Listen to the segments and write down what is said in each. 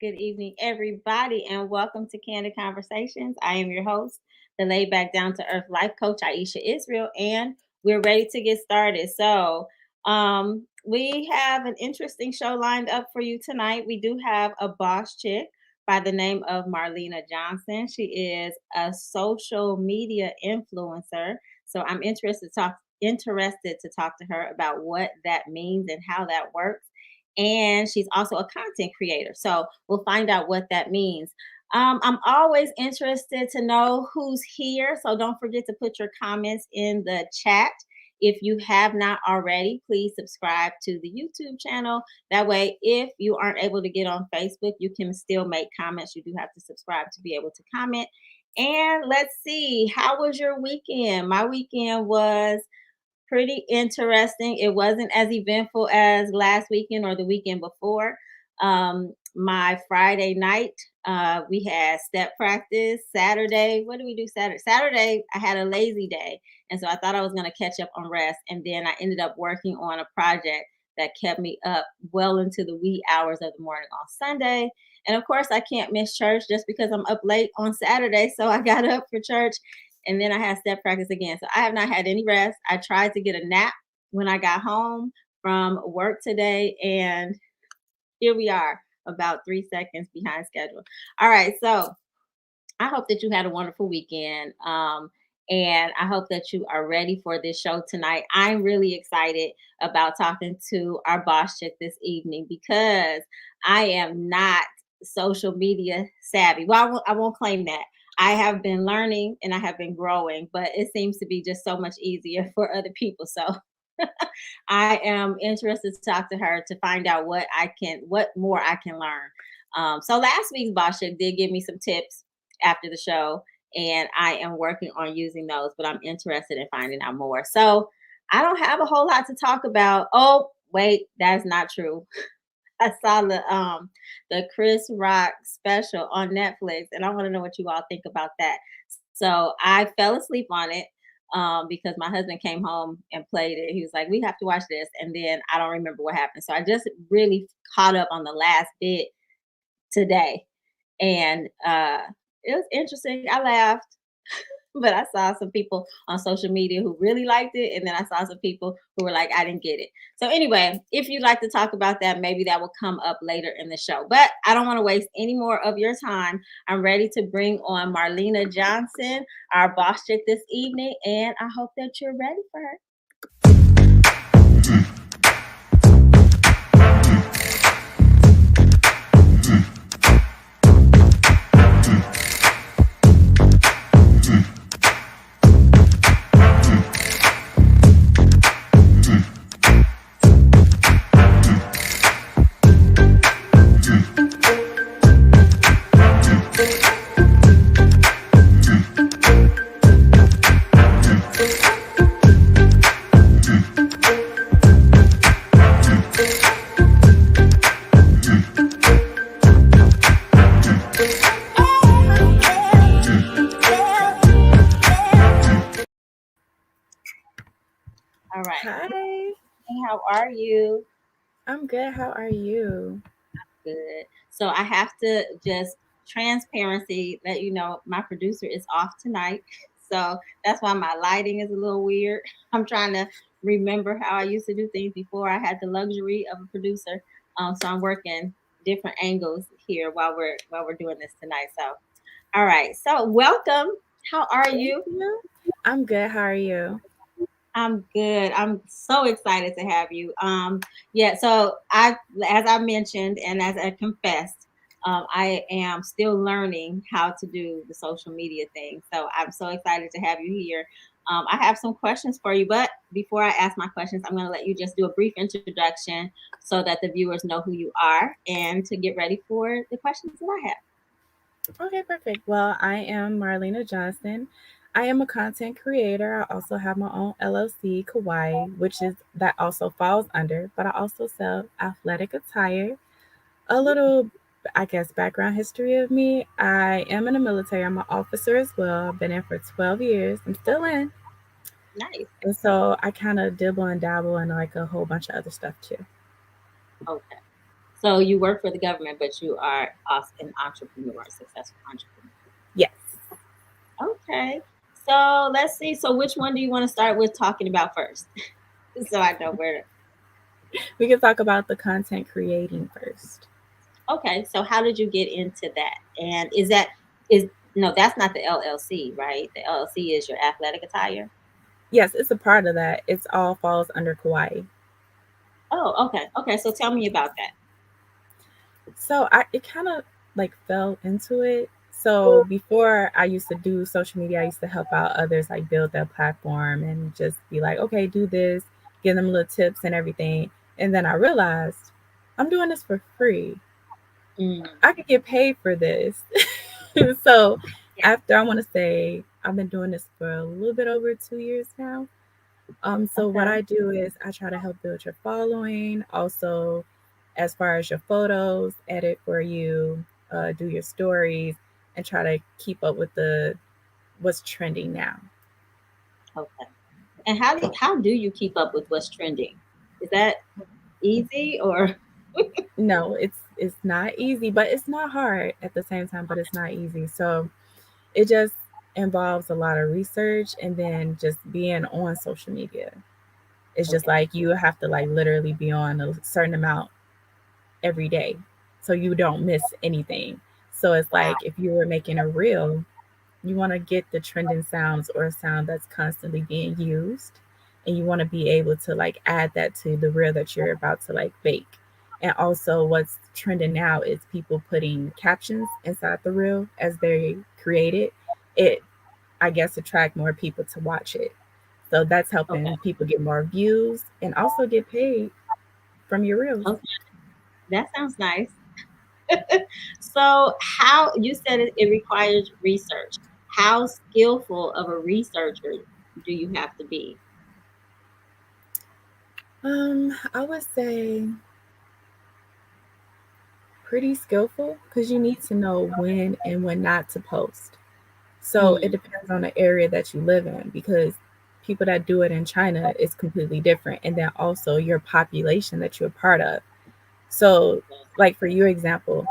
Good evening, everybody, and welcome to Candid Conversations. I am your host, the laid back, down to earth life coach, Aisha isReal, and we're ready to get started. We have an interesting show lined up for you tonight. We do have a boss chick by the name of Marlena Johnson. She is a social media influencer. So I'm interested to talk to her about what that means and how that works, and she's also a content creator. So we'll find out what that means. I'm always interested to know who's here. So don't forget to put your comments in the chat. If you have not already, please subscribe to the YouTube channel. That way, if you aren't able to get on Facebook, you can still make comments. You do have to subscribe to be able to comment. And let's see, how was your weekend? My weekend was pretty interesting. It wasn't as eventful as last weekend or the weekend before. My Friday night, we had step practice. Saturday, what do we do Saturday? Saturday, I had a lazy day. And so I thought I was going to catch up on rest. And then I ended up working on a project that kept me up well into the wee hours of the morning on Sunday. And of course, I can't miss church just because I'm up late on Saturday. So I got up for church, and then I had step practice again. So I have not had any rest. I tried to get a nap when I got home from work today, and here we are, about 3 seconds behind schedule. All right, so I hope that you had a wonderful weekend. And I hope that you are ready for this show tonight. I'm really excited about talking to our boss chick this evening because I am not social media savvy. Well, I won't claim that. I have been learning and I have been growing, but it seems to be just so much easier for other people. So I am interested to talk to her to find out what more I can learn. So last week's boss chick did give me some tips after the show, and I am working on using those, but I'm interested in finding out more. So I don't have a whole lot to talk about. Oh, wait, that's not true. I saw the Chris Rock special on Netflix, and I want to know what you all think about that. So I fell asleep on it because my husband came home and played it. He was like, "We have to watch this," and then I don't remember what happened. So I just really caught up on the last bit today, and it was interesting. I laughed, but I saw some people on social media who really liked it, and then I saw some people who were like, "I didn't get it." So anyway, if you'd like to talk about that, maybe that will come up later in the show. But I don't want to waste any more of your time. I'm ready to bring on Marlena Johnson, our boss chick this evening, and I hope that you're ready for her. All right. Hi, How are you? I'm good. How are you? Good. So I have to just transparency let you know my producer is off tonight. So that's why my lighting is a little weird. I'm trying to remember how I used to do things before I had the luxury of a producer. So I'm working different angles here while we're doing this tonight. So all right. So welcome. How are Thank you? you. I'm good. How are you? I'm good. I'm so excited to have you. Yeah, so as I mentioned, and as I confessed, I am still learning how to do the social media thing. So I'm so excited to have you here. I have some questions for you, but before I ask my questions, I'm going to let you just do a brief introduction so that the viewers know who you are and to get ready for the questions that I have. Okay, perfect. Well, I am Marlena Johnson. I am a content creator. I also have my own LLC, Kawaii, which is that also falls under, but I also sell athletic attire. A little, I guess, background history of me. I am in the military. I'm an officer as well. I've been in for 12 years. I'm still in. Nice. And so I kind of dibble and dabble in like a whole bunch of other stuff too. Okay. So you work for the government, but you are also an entrepreneur, a successful entrepreneur. Yes. Okay. So let's see. So which one do you want to start with talking about first? So I know where. We can talk about the content creating first. Okay. So how did you get into that? And is no, that's not the LLC, right? The LLC is your athletic attire. Yes, it's a part of that. It's all falls under Kauai. Oh, okay. Okay. So tell me about that. So I it kind of like fell into it. So before I used to do social media, I used to help out others like build their platform and just be like, okay, do this, give them little tips and everything. And then I realized I'm doing this for free. Mm, I could get paid for this. So yeah. after I want to say I've been doing this for a little bit over 2 years now. So what Okay. I do is I try to help build your following. Also, as far as your photos, edit for you, do your stories, and try to keep up with the what's trending now. Okay. And how do you keep up with what's trending? Is that easy or No, it's not easy, but it's not hard at the same time. But it's not easy. So it just involves a lot of research and then just being on social media. It's just okay? like you have to like literally be on a certain amount every day so you don't miss anything. So it's Wow. like if you were making a reel, you want to get the trending sounds or a sound that's constantly being used, and you want to be able to like add that to the reel that you're about to like bake. And also what's trending now is people putting captions inside the reel as they create it. It I guess attract more people to watch it. So that's Okay. helping people get more views and also get paid from your reels. Okay. That sounds nice. So how you said it requires research. How skillful of a researcher do you have to be? I would say pretty skillful because you need to know when and when not to post. So it Mm, depends on the area that you live in because people that do it in China is completely different. And then also your population that you're a part of. So, like for your example,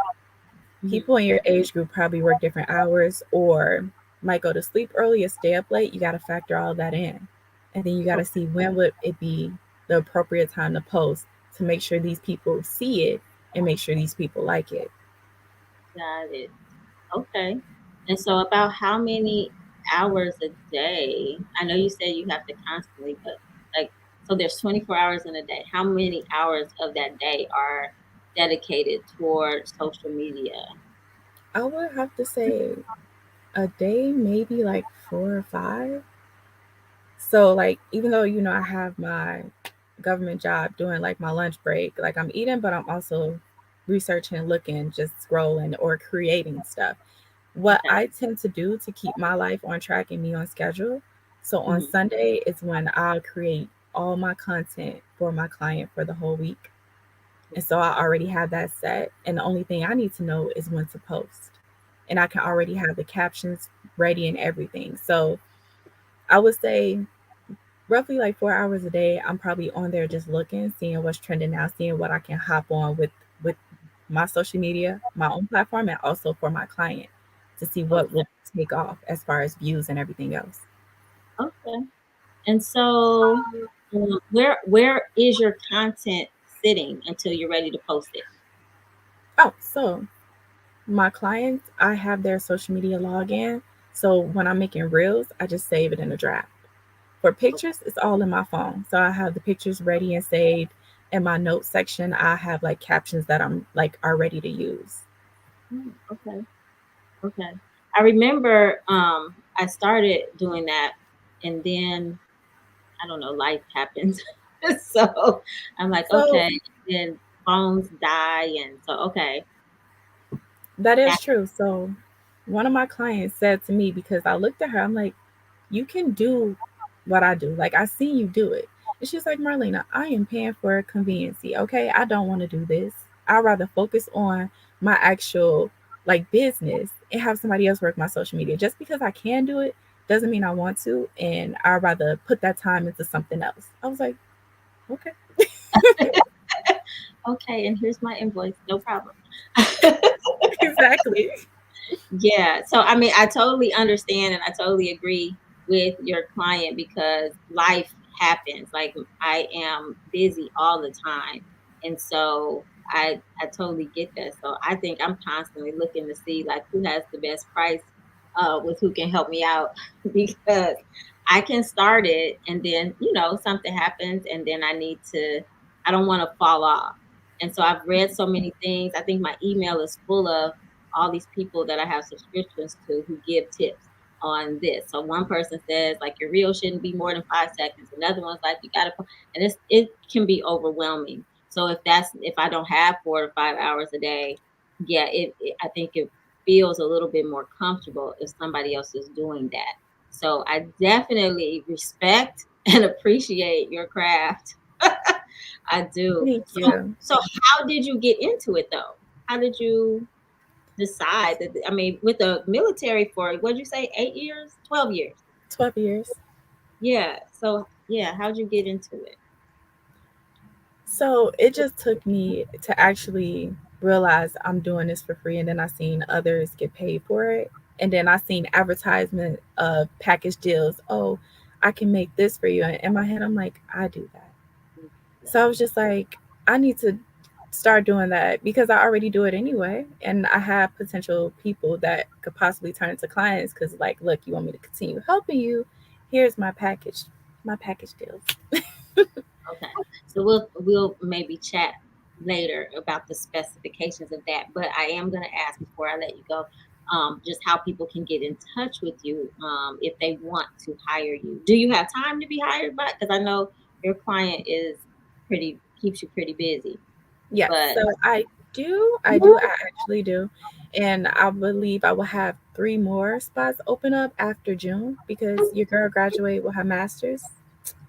mhm. people in your age group probably work different hours or might go to sleep early or stay up late. You got to factor all that in. And then you got to Okay, see when would it be the appropriate time to post to make sure these people see it and make sure these people like it. got it. Okay. And so about how many hours a day? I know you said you have to constantly, but like, so there's 24 hours in a day. How many hours of that day are dedicated toward social media? I would have to say a day, maybe like 4 or 5. So like even though I have my government job doing like my lunch break, like I'm eating, but I'm also researching, looking, just scrolling or creating stuff. What Okay. I tend to do to keep my life on track and me on schedule. So on Mhm. Sunday is when I'll create all my content for my client for the whole week. And so I already have that set. And the only thing I need to know is when to post. And I can already have the captions ready and everything. So I would say roughly like 4 hours a day, I'm probably on there just looking, seeing what's trending now, seeing what I can hop on with my social media, my own platform, and also for my client to see what Okay. will take off as far as views and everything else. Okay. And so, where is your content sitting until you're ready to post it? Oh, so my clients, I have their social media login. So when I'm making reels, I just save it in a draft. For pictures, it's all in my phone. So I have the pictures ready and saved. In my notes section, I have like captions that I'm like are ready to use. Okay. Okay. I remember I started doing that, and then I don't know, life happens. So I'm like, So okay, then phones die, and so okay. that is Back. true. So one of my clients said to me, because I looked at her, I'm like, you can do what I do. Like I see you do it. And she's like, Marlena, I am paying for conveniency. Okay. I don't want to do this. I'd rather focus on my actual like business and have somebody else work my social media. Just because I can do it doesn't mean I want to. And I'd rather put that time into something else. I was like, okay. Okay, and here's my invoice. No problem. Exactly. Yeah. So I mean, I totally understand and I totally agree with your client because life happens. Like I am busy all the time. And so I totally get that. So I think I'm constantly looking to see like who has the best price with who can help me out because I can start it and then, something happens and then I don't want to fall off. And so I've read so many things. I think my email is full of all these people that I have subscriptions to who give tips on this. So one person says like your reel shouldn't be more than 5 seconds. Another one's like you gotta, and it can be overwhelming. So if I don't have 4 to 5 hours a day, yeah, I think it feels a little bit more comfortable if somebody else is doing that. So I definitely respect and appreciate your craft. I do. Thank you. So how did you get into it though? How did you decide that? I mean, with the military for what did you say, 8 years, 12 years? 12 years. Yeah. So yeah, how'd you get into it? So it just took me to actually realize I'm doing this for free, and then I seen others get paid for it, and then I seen advertisement of package deals. Oh, I can make this for you. And in my head, I'm like, I do that. Yeah. So I was just like, I need to start doing that because I already do it anyway, and I have potential people that could possibly turn into clients. Because like, look, you want me to continue helping you? Here's my package deals. Okay. So we'll maybe chat later about the specifications of that. But I am gonna ask before I let you go, just how people can get in touch with you if they want to hire you. Do you have time to be hired by? Because I know your client is pretty keeps you pretty busy. Yes, But so I actually do. And I believe I will have 3 more spots open up after June because your girl graduate with her master's.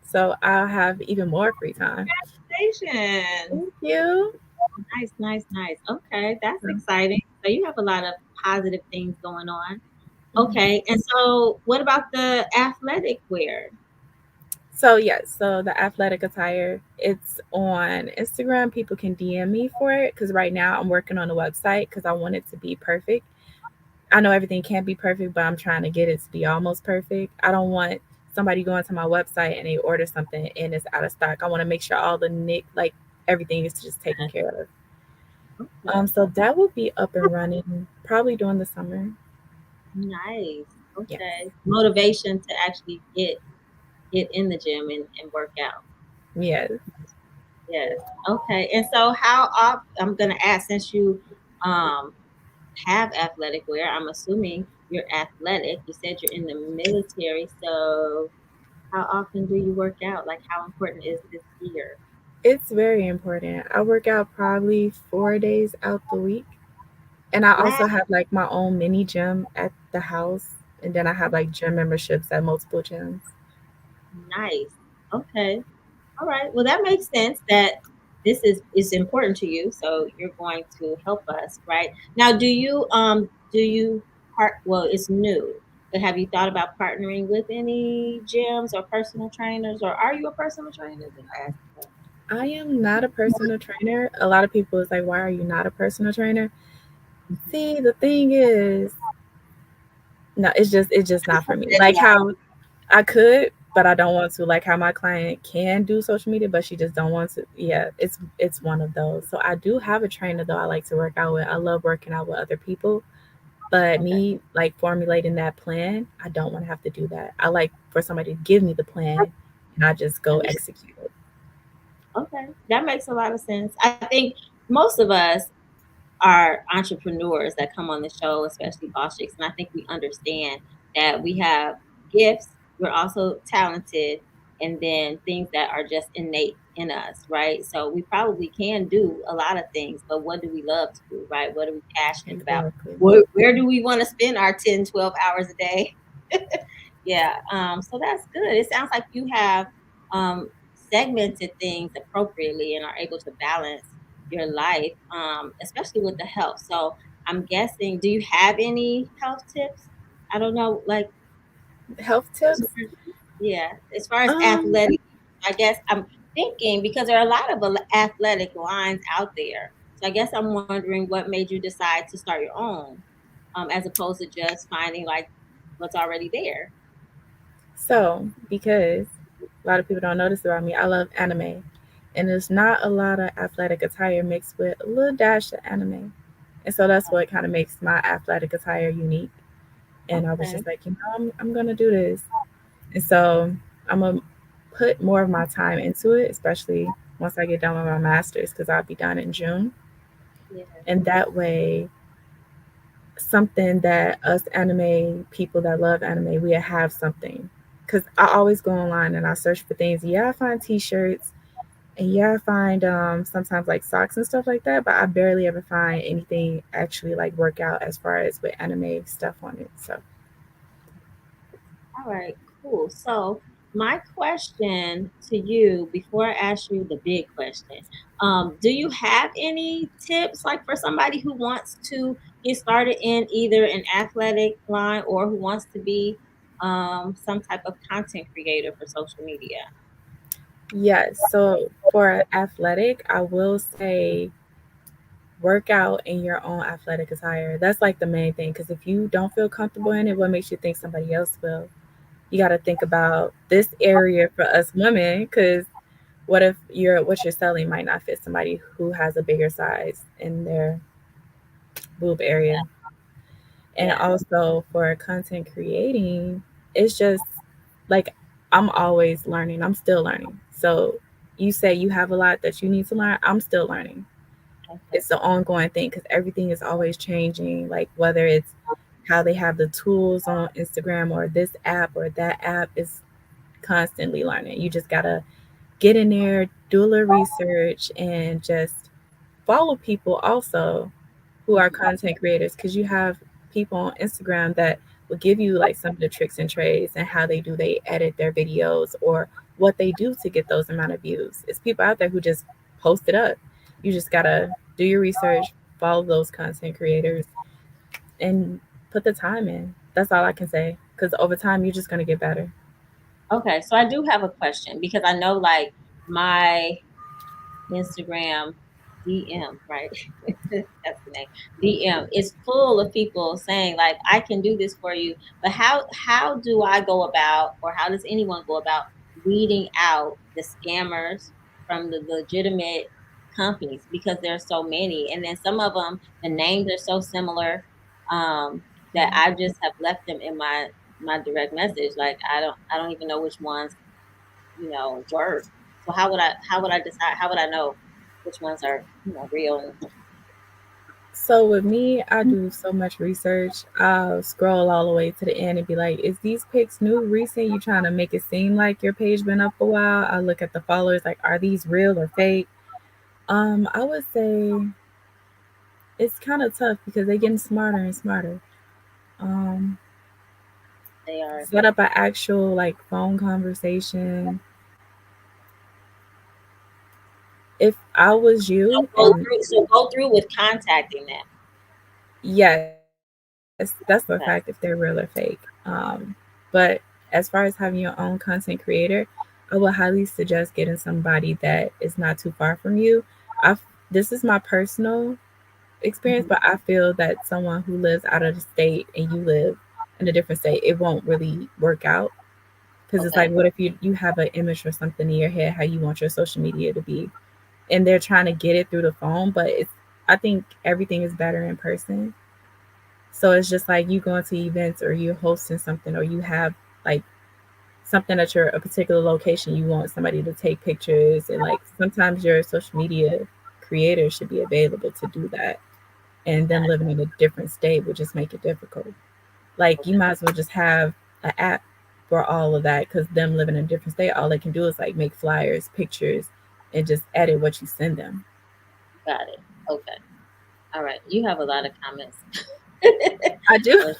So I'll have even more free time. congratulations. Thank you. Nice, nice, nice. Okay, that's So, exciting. So you have a lot of positive things going on. mhm. Okay, and so what about the athletic wear? So yes, so the athletic attire, it's on Instagram. People can DM me for it because right now I'm working on a website because I want it to be perfect. I know everything can't be perfect, but I'm trying to get it to be almost perfect. I don't want somebody going to my website and they order something and it's out of stock. I want to make sure all the nick like everything is just taken care of. Okay, So that will be up and running probably during the summer. nice. Yes. Okay, motivation to actually get in the gym and work out. Yes. Yes. Okay, and so how often? I'm gonna ask since you um have athletic wear. I'm assuming you're athletic. You said you're in the military, so how often do you work out? Like, how important is this gear? It's very important. I work out probably 4 days out the week. And I Wow, also have like my own mini gym at the house. And then I have like gym memberships at multiple gyms. nice. Okay. All right. Well, that makes sense that this is important to you, so you're going to help us, right? Now, do you well, it's new, but have you thought about partnering with any gyms or personal trainers, or are you a personal trainer? Did I ask you I am not a personal trainer. A lot of people is like, why are you not a personal trainer? See, the thing is, no, it's just not for me. Like that? how I could, but I don't want to. Like how my client can do social media, but she just don't want to. Yeah, it's one of those. So I do have a trainer though I like to work out with. I love working out with other people. But Okay. me like formulating that plan, I don't want to have to do that. I like for somebody to give me the plan and I just go execute it. Okay, that makes a lot of sense. I think most of us are entrepreneurs that come on the show, especially boss chicks, and I think we understand that we have gifts. We're also talented, and then things that are just innate in us, right? So we probably can do a lot of things, but what do we love to do, right? What are we passionate about? Exactly. Where do we want to spend our 10, 12 hours a day? Yeah. So that's good. It sounds like you have um, segmented things appropriately and are able to balance your life, especially with the health. So I'm guessing, do you have any health tips? I don't know, Health as tips? far as, yeah, as far as Um, athletic, I guess thinking because there are a lot of athletic lines out there. So I guess I'm wondering what made you decide to start your own, as opposed to just finding like what's already there. So, because a lot of people don't know this about me, I love anime. And there's not a lot of athletic attire mixed with a little dash of anime. And so that's what kind of makes my athletic attire unique. And I was Okay. just like, I'm going to do this. And so I'm going to put more of my time into it, especially once I get done with my master's, because I'll be done in June. Yeah. And that way, something that us anime people that love anime, we have something. Because I always go online and I search for things. Yeah, I find t-shirts and yeah, I find sometimes like socks and stuff like that, but I barely ever find anything actually like work out as far as with anime stuff on it. So All right, cool. So, my question to you before I ask you the big question, do you have any tips like for somebody who wants to get started in either an athletic line or who wants to be some type of content creator for social media? yes, so for athletic, I will say work out in your own athletic attire. That's like the main thing because if you don't feel comfortable in it, what makes you think somebody else will? You got to think about this area for us women because what if what you're selling might not fit somebody who has a bigger size in their boob area. And Yeah. also for content creating, it's just like I'm always learning. I'm still learning. So you say you have a lot that you need to learn. I'm still learning. Okay. It's an ongoing thing because everything is always changing. Like whether it's how they have the tools on Instagram or this app or that app is constantly learning. You just gotta get in there, do a little research, and just follow people also who are Mhm. content creators because you have people on Instagram that will give you like some of the tricks and trades and how they edit their videos or what they do to get those amount of views. It's people out there who just post it up. You just gotta do your research, follow those content creators, and put the time in. That's all I can say. Because over time, you're just gonna get better. Okay, so I do have a question because I know like my Instagram DM, right? That's the name. DM is full of people saying like, "I can do this for you," but how do I go about, or how does anyone go about weeding out the scammers from the legitimate companies because there's so many, and then some of them the names are so similar that I just have left them in my direct message. Like I don't even know which ones work. So how would I decide? How would I know which ones are real? And So with me, I do so much research. I'll scroll all the way to the end and be like, is these pics new, recent? You trying to make it seem like your page been up a while? I look at the followers, like, are these real or fake? I would say it's kind of tough because they're getting smarter and smarter. Um, they are. Set up an actual like phone conversation. If I was So you, go and through. So go through with contacting them. yes, that's the fact if they're real Okay. or fake. But as far as having your own content creator, I would highly suggest getting somebody that is not too far from you. I This is my personal experience, Hmm. but I feel that someone who lives out of the state and you live in a different state, it won't really work out because it's like, Okay. what if you have an image or something in your head how you want your social media to be, and they're trying to get it through the phone, but it's I think everything is better in person. So it's just like you going to events or you're hosting something or you have like something at your a particular location you want somebody to take pictures and like sometimes your social media creator should be available to do that and them Got living in a different state would just make it difficult. Like you okay. might as well just have an app for all of that because them living in a different state, all they can do is like make flyers, pictures, and just edit what you send them. Got it. Okay. All right. You have a lot of comments. I do. I was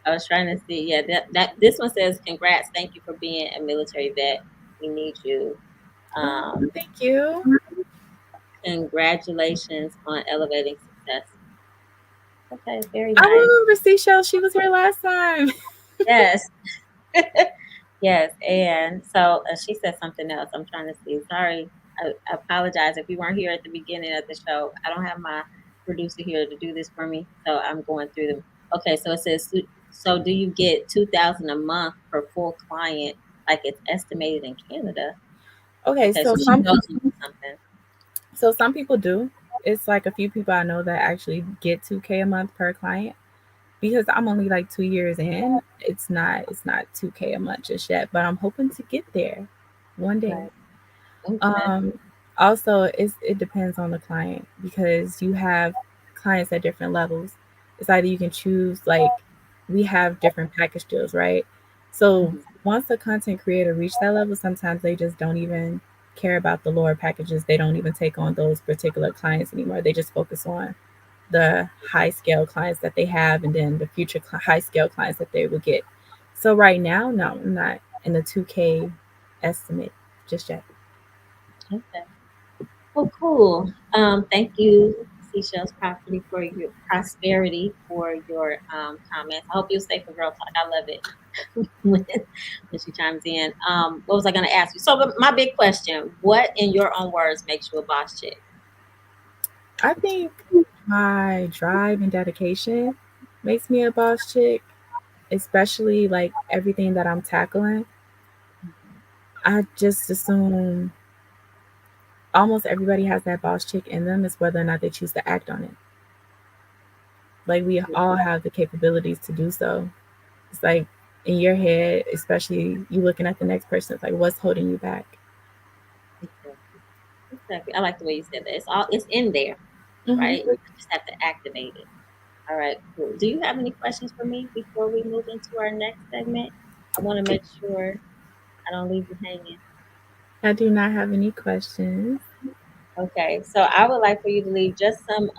I was trying to see. Yeah. That this one says, "Congrats. Thank you for being a military vet. We need you." Oh, Um, thank you. Congratulations on elevating success. Okay. Very I nice. remember Seashell. She was here last time. Yes. Yes, and so she said something else. I'm trying to see. Sorry, I apologize if you weren't here at the beginning of the show. I don't have my producer here to do this for me, so I'm going through them. Okay, so it says, so do you get 2,000 a month per full client, like it's estimated in Canada? Okay, Okay, so so she some knows something. some people do. It's like a few people I know that actually get 2K a month per client. Because I'm only like 2 years in, it's not 2K a month just yet, but I'm hoping to get there one day. Right. Okay. Um, Also, it depends on the client because you have clients at different levels. It's either you can choose like we have different package deals, right? So Mhm. once the content creator reach that level, sometimes they just don't even care about the lower packages. They don't even take on those particular clients anymore. They just focus on the high scale clients that they have and then the future high scale clients that they will get. So right now, no, I'm not in the 2K estimate just yet. Okay. Well, cool. Thank you, Seashells Property, for your prosperity, for your comments. I hope you'll stay for Girl Talk. I love it when, when she chimes in. What was I going to ask you? So, but my big question: what, in your own words, makes you a boss chick? I think my drive and dedication makes me a boss chick, especially like everything that I'm tackling. I just assume almost everybody has that boss chick in them, is whether or not they choose to act on it. Like we all have the capabilities to do so. It's like in your head, especially you looking at the next person, it's like what's holding you back? Exactly. Exactly. I like the way you said that. It's in there, Hmm. right? You just have to activate it. All right, cool. Do you have any questions for me before we move into our next segment? I want to make sure I don't leave you hanging. I do not have any questions. Okay, so I would like for you to leave just some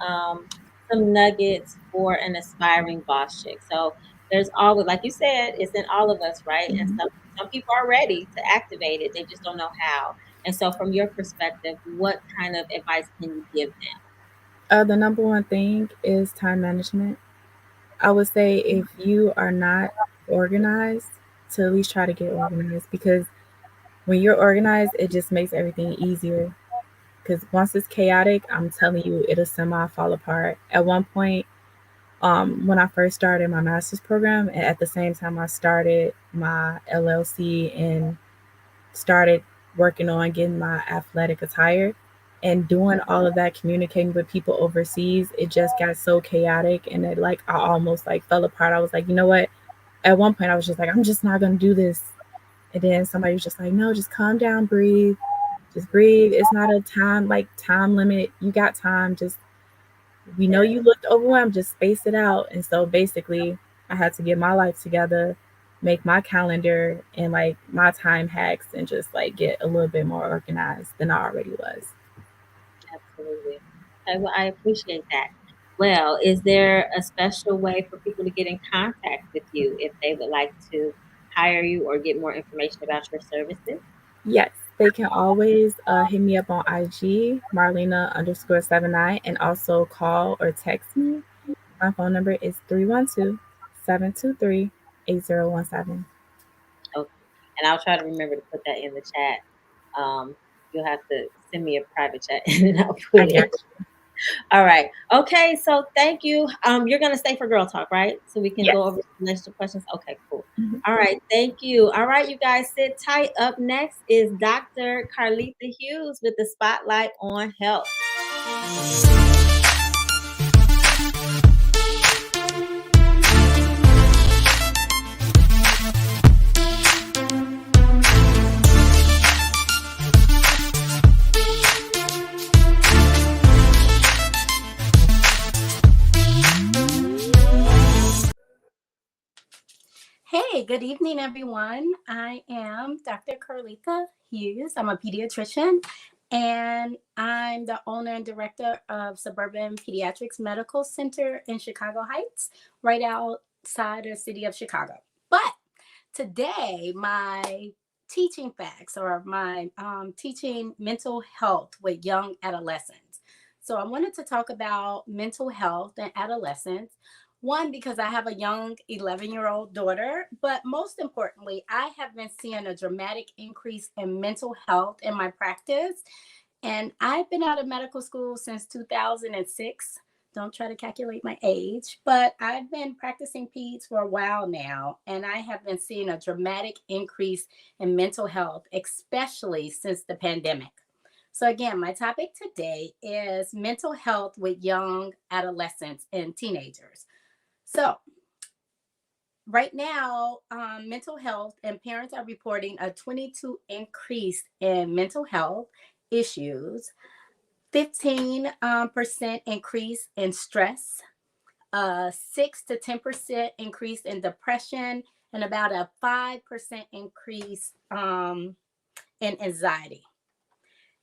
nuggets for an aspiring boss chick. So there's always, like you said, it's in all of us, right? And Mhm. some people are ready to activate it, they just don't know how. And so, from your perspective, what kind of advice can you give The number one thing is time management. I would say if you are not organized, to at least try to get organized because when you're organized, it just makes everything easier. Because once it's chaotic, I'm telling you, it'll semi fall apart. At one point, when I first started my master's program, and at the same time I started my LLC and started working on getting my athletic attire and doing all of that communicating with people overseas, it just got so chaotic and it like I almost like fell apart. I was like, you know what? At one point I was just like, I'm just not gonna do this. And then somebody was just like, no, just calm down, breathe. Just breathe. It's not a time limit. You got time. Just we know them? you looked overwhelmed, just space it out. And so basically I had to get my life together, make my calendar and like my time hacks and just like get a little bit more organized than I already was. Absolutely. Okay, well, I appreciate that. Well, is there a special way for people to get in contact with you if they would like to hire you or get more information about your services? Yes, they can always hit me up on IG, Marlena_79, and also call or text me. My phone number is 312-723-8017. Okay. And I'll try to remember to put that in the chat. You'll have to send me a private chat and then I'll put I got it. All right. Okay. So thank you. You're gonna stay for girl talk, right? So we can you. Yes. go over some extra questions. Okay, cool. Mhm. All right. Thank you. All right, you guys, sit tight. Up next is Dr. Carlita Hughes with the spotlight on health. Hey, good evening, everyone. I am Dr. Carlita Hughes. I'm a pediatrician and I'm the owner and director of Suburban Pediatrics Medical Center in Chicago Heights, right outside the city of Chicago. But today, my teaching facts or my teaching mental health with young adolescents. So, I wanted to talk about mental health and adolescents. One, because I have a young 11-year-old daughter, but most importantly, I have been seeing a dramatic increase in mental health in my practice. And I've been out of medical school since 2006. Don't try to calculate my age, but I've been practicing peds for a while now, and I have been seeing a dramatic increase in mental health, especially since the pandemic. So, again, my topic today is mental health with young adolescents and teenagers. So, right now, mental health and parents are reporting a 22 increase in mental health issues, 15% increase in stress, 6 to 10% increase in depression, and about a 5% increase in anxiety.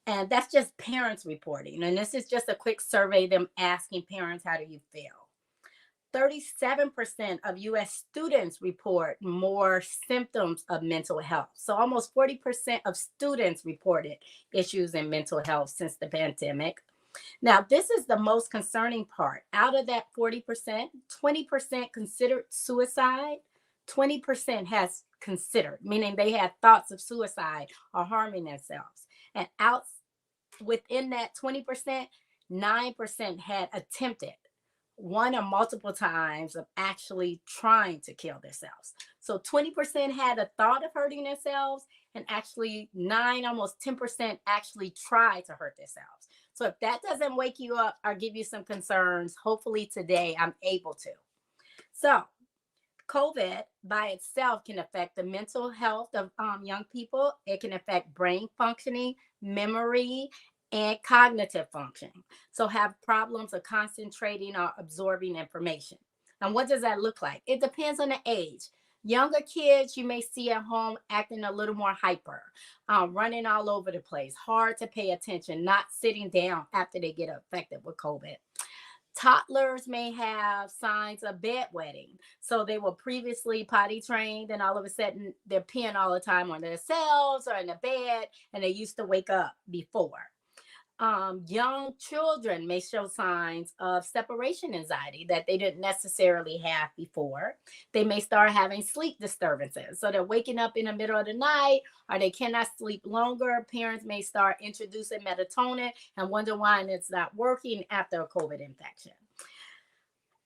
And that's just parents reporting. And this is just a quick survey, them asking parents, how do you feel? 37% of US students report more symptoms of mental health. So almost 40% of students reported issues in mental health since the pandemic. Now, this is the most concerning part. Out of that 40%, 20% considered suicide, 20% has considered, meaning they had thoughts of suicide or harming themselves. And out within that 20%, 9% had attempted one or multiple times of actually trying to kill themselves. So 20% had a thought of hurting themselves, and actually 9, almost 10% actually tried to hurt themselves. So if that doesn't wake you up or give you some concerns, hopefully today I'm able to. So COVID by itself can affect the mental health of young people. It can affect brain functioning, memory, and cognitive functioning. So, have problems of concentrating or absorbing information. And what does that look like? It depends on the age. Younger kids, you may see at home acting a little more hyper, running all over the place, hard to pay attention, not sitting down after they get affected with COVID. Toddlers may have signs of bedwetting. So they were previously potty trained, and all of a sudden they're peeing all the time on themselves or in the bed, and they used to wake up before. Young children may show signs of separation anxiety that they didn't necessarily have before. They may start having sleep disturbances. So they're waking up in the middle of the night, or they cannot sleep longer. Parents may start introducing melatonin and wonder why it's not working after a COVID infection.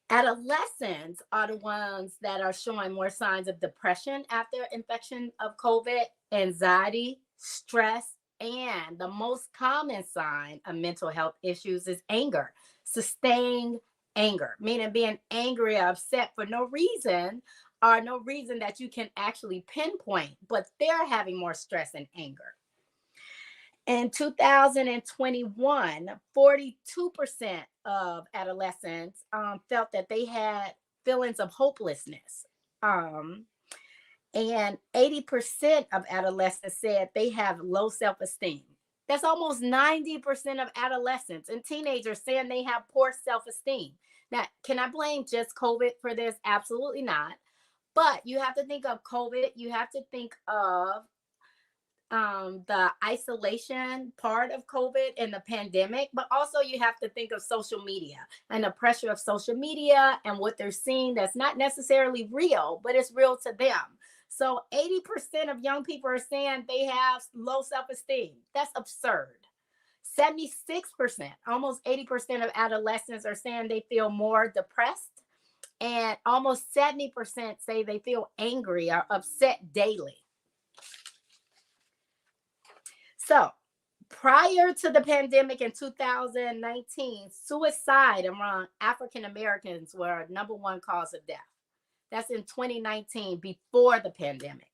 Adolescents are the ones that are showing more signs of depression after infection of COVID, anxiety, stress, and the most common sign of mental health issues is anger, sustained anger, meaning being angry or upset for no reason, or no reason that you can actually pinpoint, but they're having more stress and anger. In 2021, 42% of adolescents felt that they had feelings of hopelessness. Um, and 80% of adolescents said they have low self esteem. That's almost 90% of adolescents and teenagers saying they have poor self esteem. Now, can I blame just COVID for this? Absolutely not. But you have to think of COVID, you have to think of the isolation part of COVID and the pandemic, but also you have to think of social media and the pressure of social media and what they're seeing that's not necessarily real, but it's real to them. So 80% of young people are saying they have low self-esteem. That's absurd. 76%, almost 80% of adolescents are saying they feel more depressed, and almost 70% say they feel angry or upset daily. So, prior to the pandemic in 2019, suicide among African Americans were number one cause of death. That's in 2019, before the pandemic.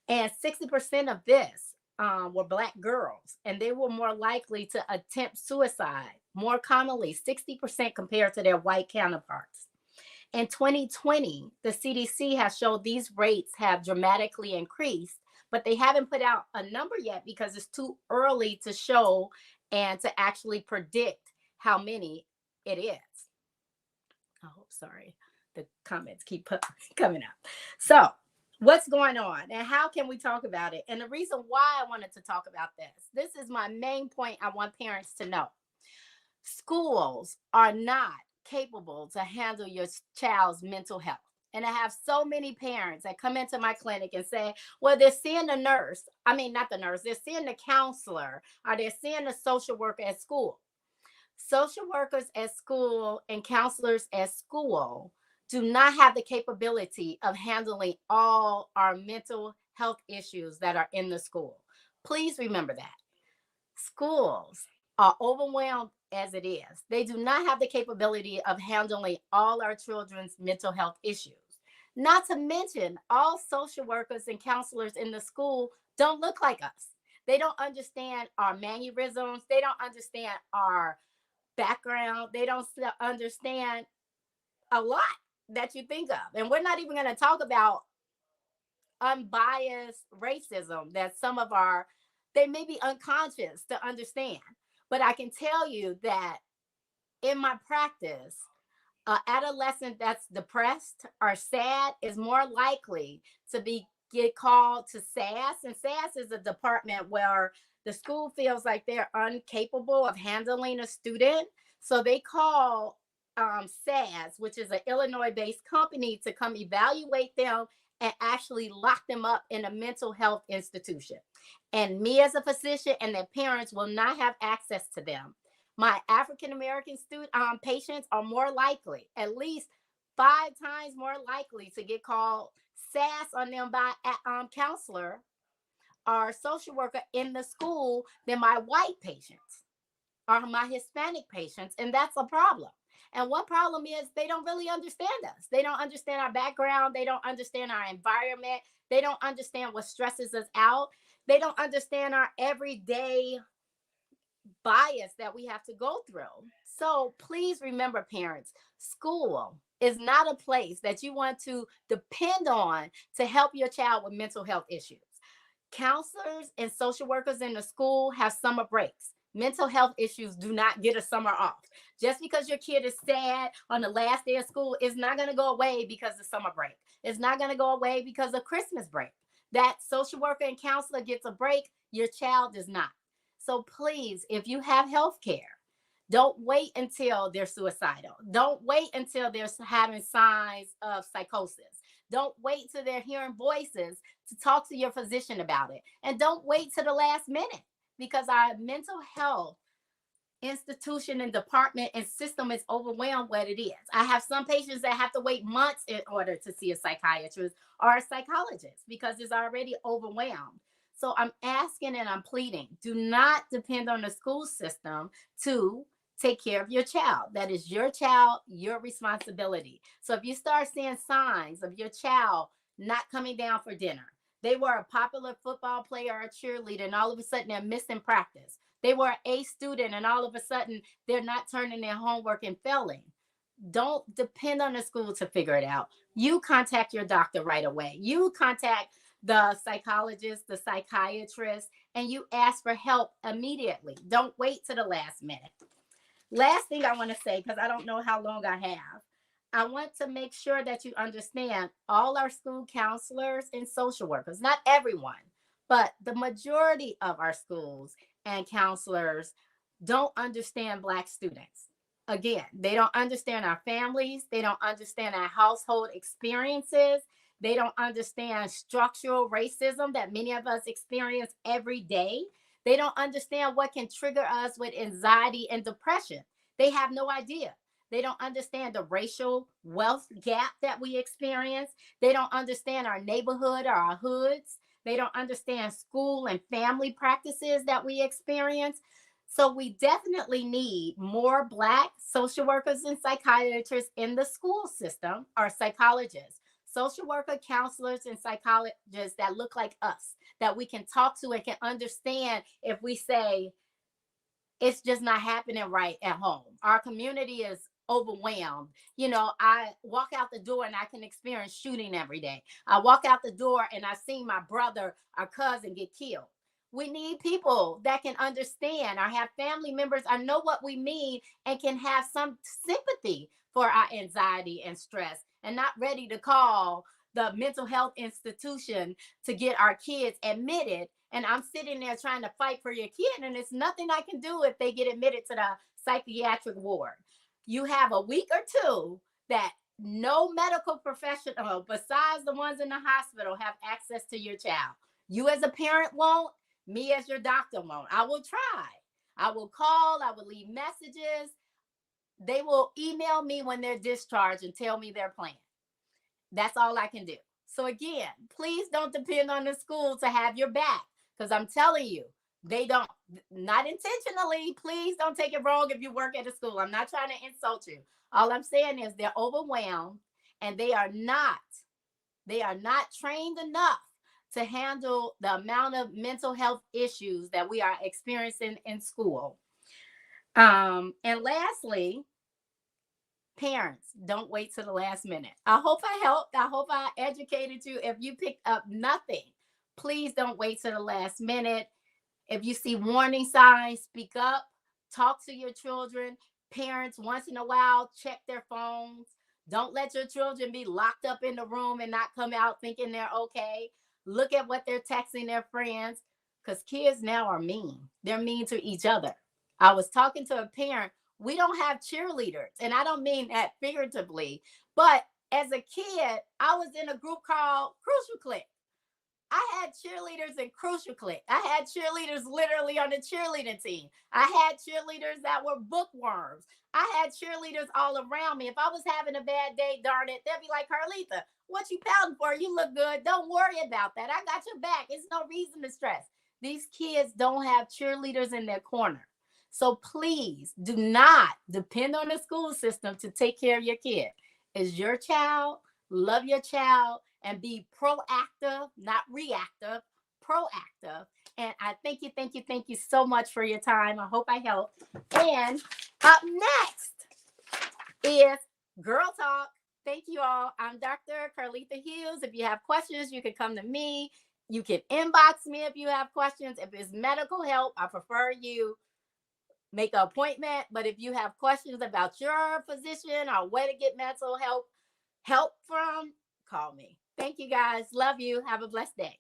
And 60% of this were Black girls, and they were more likely to attempt suicide, more commonly, 60% compared to their white counterparts. In 2020, the CDC has showed these rates have dramatically increased, but they haven't put out a number yet because it's too early to show and to actually predict how many it is. Oh, sorry. The comments keep coming up. So, what's going on and how can we talk about it? And the reason why I wanted to talk about this is my main point I want parents to know. Schools are not capable to handle your child's mental health. And I have so many parents that come into my clinic and say, well, they're seeing the nurse. I mean, not the nurse, they're seeing the counselor, or they're seeing the social worker at school. Social workers at school and counselors at school do not have the capability of handling all our mental health issues that are in the school. Please remember that. Schools are overwhelmed as it is. They do not have the capability of handling all our children's mental health issues. Not to mention, all social workers and counselors in the school don't look like us. They don't understand our mannerisms. They don't understand our background. They don't understand a lot that you think of. And we're not even going to talk about unbiased racism that some of our, they may be unconscious to understand. But I can tell you that in my practice, an adolescent that's depressed or sad is more likely to be get called to SAS. And SAS is a department where the school feels like they're incapable of handling a student. So they call SAS, which is an Illinois-based company, to come evaluate them and actually lock them up in a mental health institution. And me as a physician and their parents will not have access to them. My African American student patients are more likely, at least 5 times more likely, to get called SAS on them by a counselor or social worker in the school than my white patients or my Hispanic patients, and that's a problem. And one problem is they don't really understand us. They don't understand our background. They don't understand our environment. They don't understand what stresses us out. They don't understand our everyday bias that we have to go through. So please remember, parents, school is not a place that you want to depend on to help your child with mental health issues. Counselors and social workers in the school have summer breaks. Mental health issues do not get a summer off. Just because your kid is sad on the last day of school is not going to go away because of summer break. It's not going to go away because of Christmas break. That social worker and counselor gets a break, your child does not. So please, if you have health care, don't wait until they're suicidal. Don't wait until they're having signs of psychosis. Don't wait till they're hearing voices to talk to your physician about it. And don't wait to the last minute, because our mental health institution and department and system is overwhelmed what it is. I have some patients that have to wait months in order to see a psychiatrist or a psychologist because it's already overwhelmed. So I'm asking and I'm pleading, do not depend on the school system to take care of your child. That is your child, your responsibility. So if you start seeing signs of your child not coming down for dinner, they were a popular football player or a cheerleader, and all of a sudden they're missing practice. They were an A student, and all of a sudden they're not turning their homework and failing. Don't depend on the school to figure it out. You contact your doctor right away. You contact the psychologist, the psychiatrist, and you ask for help immediately. Don't wait to the last minute. Last thing I want to say, because I don't know how long I have, I want to make sure that you understand all our school counselors and social workers, not everyone, but the majority of our schools and counselors don't understand Black students. Again, they don't understand our families. They don't understand our household experiences. They don't understand structural racism that many of us experience every day. They don't understand what can trigger us with anxiety and depression. They have no idea. They don't understand the racial wealth gap that we experience. They don't understand our neighborhood or our hoods. They don't understand school and family practices that we experience. So we definitely need more Black social workers and psychiatrists in the school system, or psychologists, social worker, counselors, and psychologists that look like us, that we can talk to and can understand if we say, it's just not happening right at home. Our community is overwhelmed. You know, I walk out the door and I can experience shooting every day. I walk out the door and I see my brother or cousin get killed. We need people that can understand or have family members or know what we mean and can have some sympathy for our anxiety and stress, and not ready to call the mental health institution to get our kids admitted. And I'm sitting there trying to fight for your kid, and it's nothing I can do if they get admitted to the psychiatric ward. you have a week or two that no medical professional besides the ones in the hospital have access to your child. You as a parent won't, me as your doctor won't. I will try. I will call, I will leave messages. They will email me when they're discharged and tell me their plan. That's all I can do. So again, please don't depend on the school to have your back, because I'm telling you, they don't, not intentionally. Please don't take it wrong if you work at a school. I'm not trying to insult you. All I'm saying is they're overwhelmed, and they are not trained enough to handle the amount of mental health issues that we are experiencing in school. And lastly, parents, don't wait to the last minute. I hope I helped. I hope I educated you. If you picked up nothing, please don't wait to the last minute. If you see warning signs, speak up, talk to your children. Parents, once in a while, check their phones. Don't let your children be locked up in the room and not come out thinking they're okay. Look at what they're texting their friends, because kids now are mean. They're mean to each other. I was talking to a parent. We don't have cheerleaders, and I don't mean that figuratively, but as a kid, I was in a group called Crucial Click. I had cheerleaders in Crucial Click. I had cheerleaders literally on the cheerleading team. I had cheerleaders that were bookworms. I had cheerleaders all around me. If I was having a bad day, darn it, they'd be like, Carlitha, what you pouting for? You look good. Don't worry about that. I got your back. It's no reason to stress. These kids don't have cheerleaders in their corner. So please do not depend on the school system to take care of your kid. It's your child. Love your child and be proactive, not reactive, proactive. And I thank you so much for your time. I hope I helped. And up next is Girl Talk. Thank you all. I'm Dr. Carlitha Hughes. If you have questions, you can come to me. You can inbox me if you have questions. If it's medical help, I prefer you make an appointment. But if you have questions about your physician or where to get mental help from, call me. Thank you guys. Love you. Have a blessed day.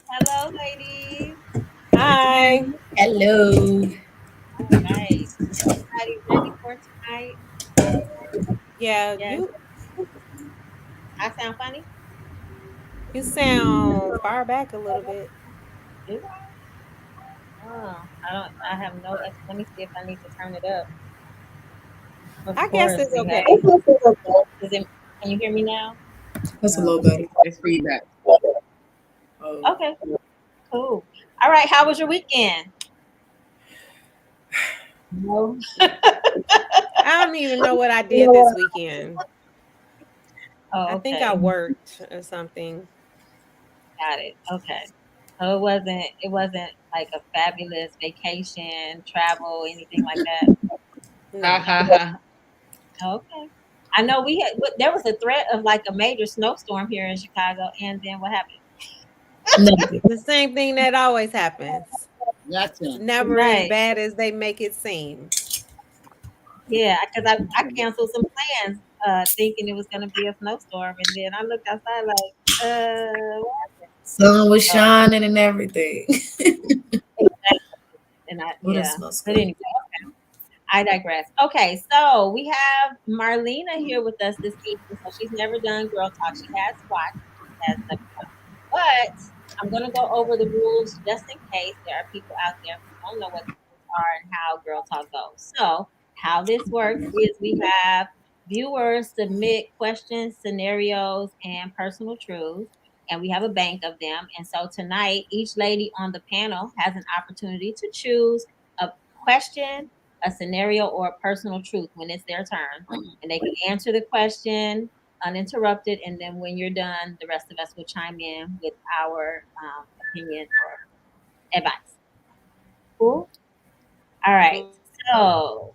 Hello, ladies. Hi. Hello. All right. Everybody ready for tonight? Yeah, Yes. I sound funny? you sound far back a little bit. Do I? Oh, I don't. I have no. Let me see if I need to turn it up. Of I guess course, it's we have. okay. Is it? Can you hear me now? That's a little better. It's feedback. Oh, Okay. Cool. All right. How was your weekend? No. I don't even know what I did this weekend. Oh, I think I okay. worked or something. Got it. Okay. So it wasn't like a fabulous vacation, travel, anything like that. ha No. ha ha. Okay. I know there was a threat of like a major snowstorm here in Chicago, and then what happened? Nothing. The same thing that always happens. It's Nothing. never as Right. bad as they make it seem. Yeah, because I canceled some plans, thinking it was gonna be a snowstorm, and then I looked outside like, what happened? Sun was So shining and everything. exactly, and What it yeah. smells But good. anyway, I digress. Okay, so we have Marlena here with us this evening. So she's never done Girl Talk. She has watched, has never done. But I'm going to go over the rules just in case there are people out there who don't know what the rules are and how Girl Talk goes. So, how this works is we have viewers submit questions, scenarios, and personal truths, and we have a bank of them. And so tonight, each lady on the panel has an opportunity to choose a question, a scenario, or a personal truth when it's their turn. And they can answer the question uninterrupted. And then when you're done, the rest of us will chime in with our opinion or advice. Cool? All right. So,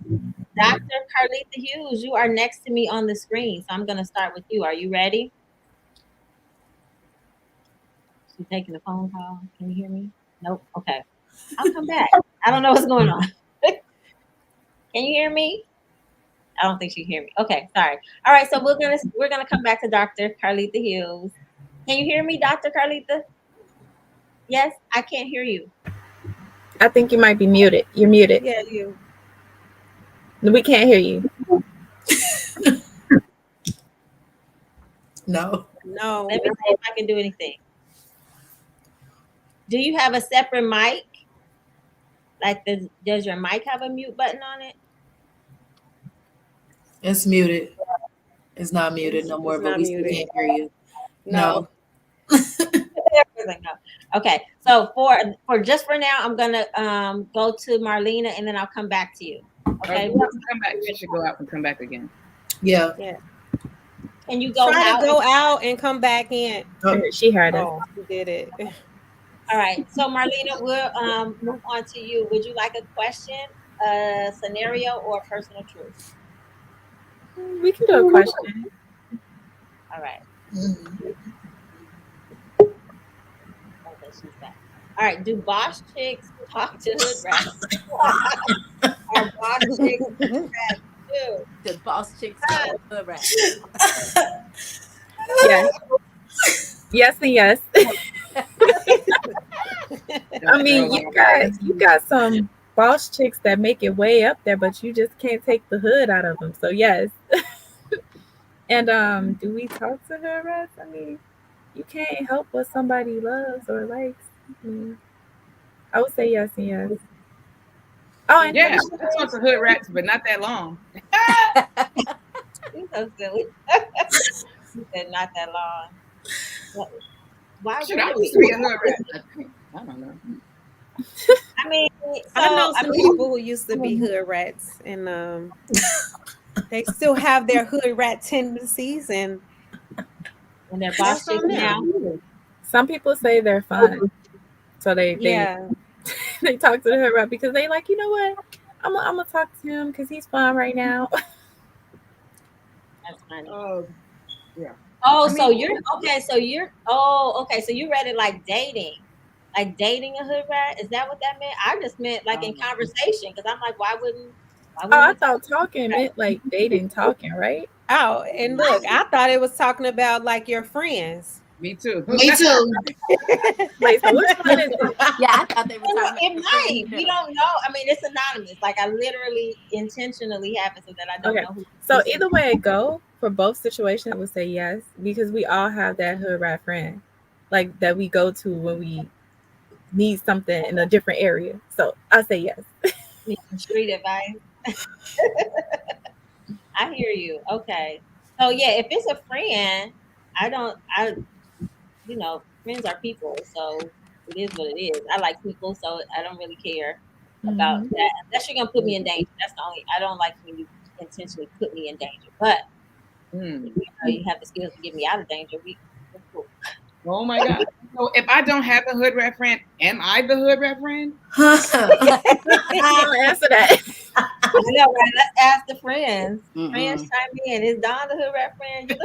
Dr. Carlita Hughes, you are next to me on the screen. So I'm going to start with you. Are you ready? She's taking a phone call. Can you hear me? Nope. Okay. I'll come back. I don't know what's going on. Can you hear me? I don't think she can hear me. Okay, sorry. All right, so we're gonna come back to Dr. Carlita Hughes. Can you hear me, Dr. Carlita? Yes, I can't hear you. I think you might be muted. You're muted. Yeah, you. We can't hear you. No. Let me see if I can do anything. Do you have a separate mic? Like, does your mic have a mute button on it? It's muted. It's not muted no more, but we still can't hear you. No. Okay, so for just for now, I'm gonna go to Marlena and then I'll come back to you. Okay. Come back. You should go out and come back again. Yeah. Can you go Try out? to go out and come back in. Oh, she heard us. Oh, she did it. All right. So Marlena, we'll move on to you. Would you like a question, a scenario, or a personal truth? We can do a question. All right. Mm-hmm. Okay, she's back. All right. Do boss chicks talk to hood rats? Are boss chicks hood rats too? The boss chicks talk to hood rats. Yes. Yes and yes. I mean, you got some boss chicks that make it way up there, but you just can't take the hood out of them. So yes. And do we talk to hood rats? I mean, you can't help what somebody loves or likes. I would say yes and yes. Oh, and yeah, I talk to hood rats, but not that long. You're so silly. You said not that long. Why should I used to be a hood rat? I don't know. I mean, I know some people who used to be hood rats, and they still have their hood rat tendencies, and they're boss chicks now. Some people say they're fun, so they talk to the hood rat because they like, you know what? I'm gonna talk to him because he's fun right now. That's funny. Yeah. Oh, so you're okay. So you read it like dating a hood rat. Is that what that meant? I just meant like in conversation because I'm like, why wouldn't? I thought talking meant like dating, talking, right? Oh, and look, I thought it was talking about like your friends. Me too. Me too. Wait, so which one is it? Yeah, I thought they were talking. It might. We don't know. I mean, it's anonymous. Like I literally intentionally have it so that I don't know who. So either way it go, for both situations, I would say yes because we all have that hood rat friend, like that we go to when we need something in a different area. So I say yes. Street advice. I hear you. Okay. So yeah, if it's a friend, friends are people. So it is what it is. I like people, so I don't really care about that. Unless you're gonna put me in danger. That's the only. I don't like when you intentionally put me in danger. But you have the skills to get me out of danger. We're cool. Oh my God. So if I don't have a hood rat friend, am I the hood rat friend? I'll answer that. I know, right? Let's ask the friends. Friends chime in. Is Don the hood rat friend?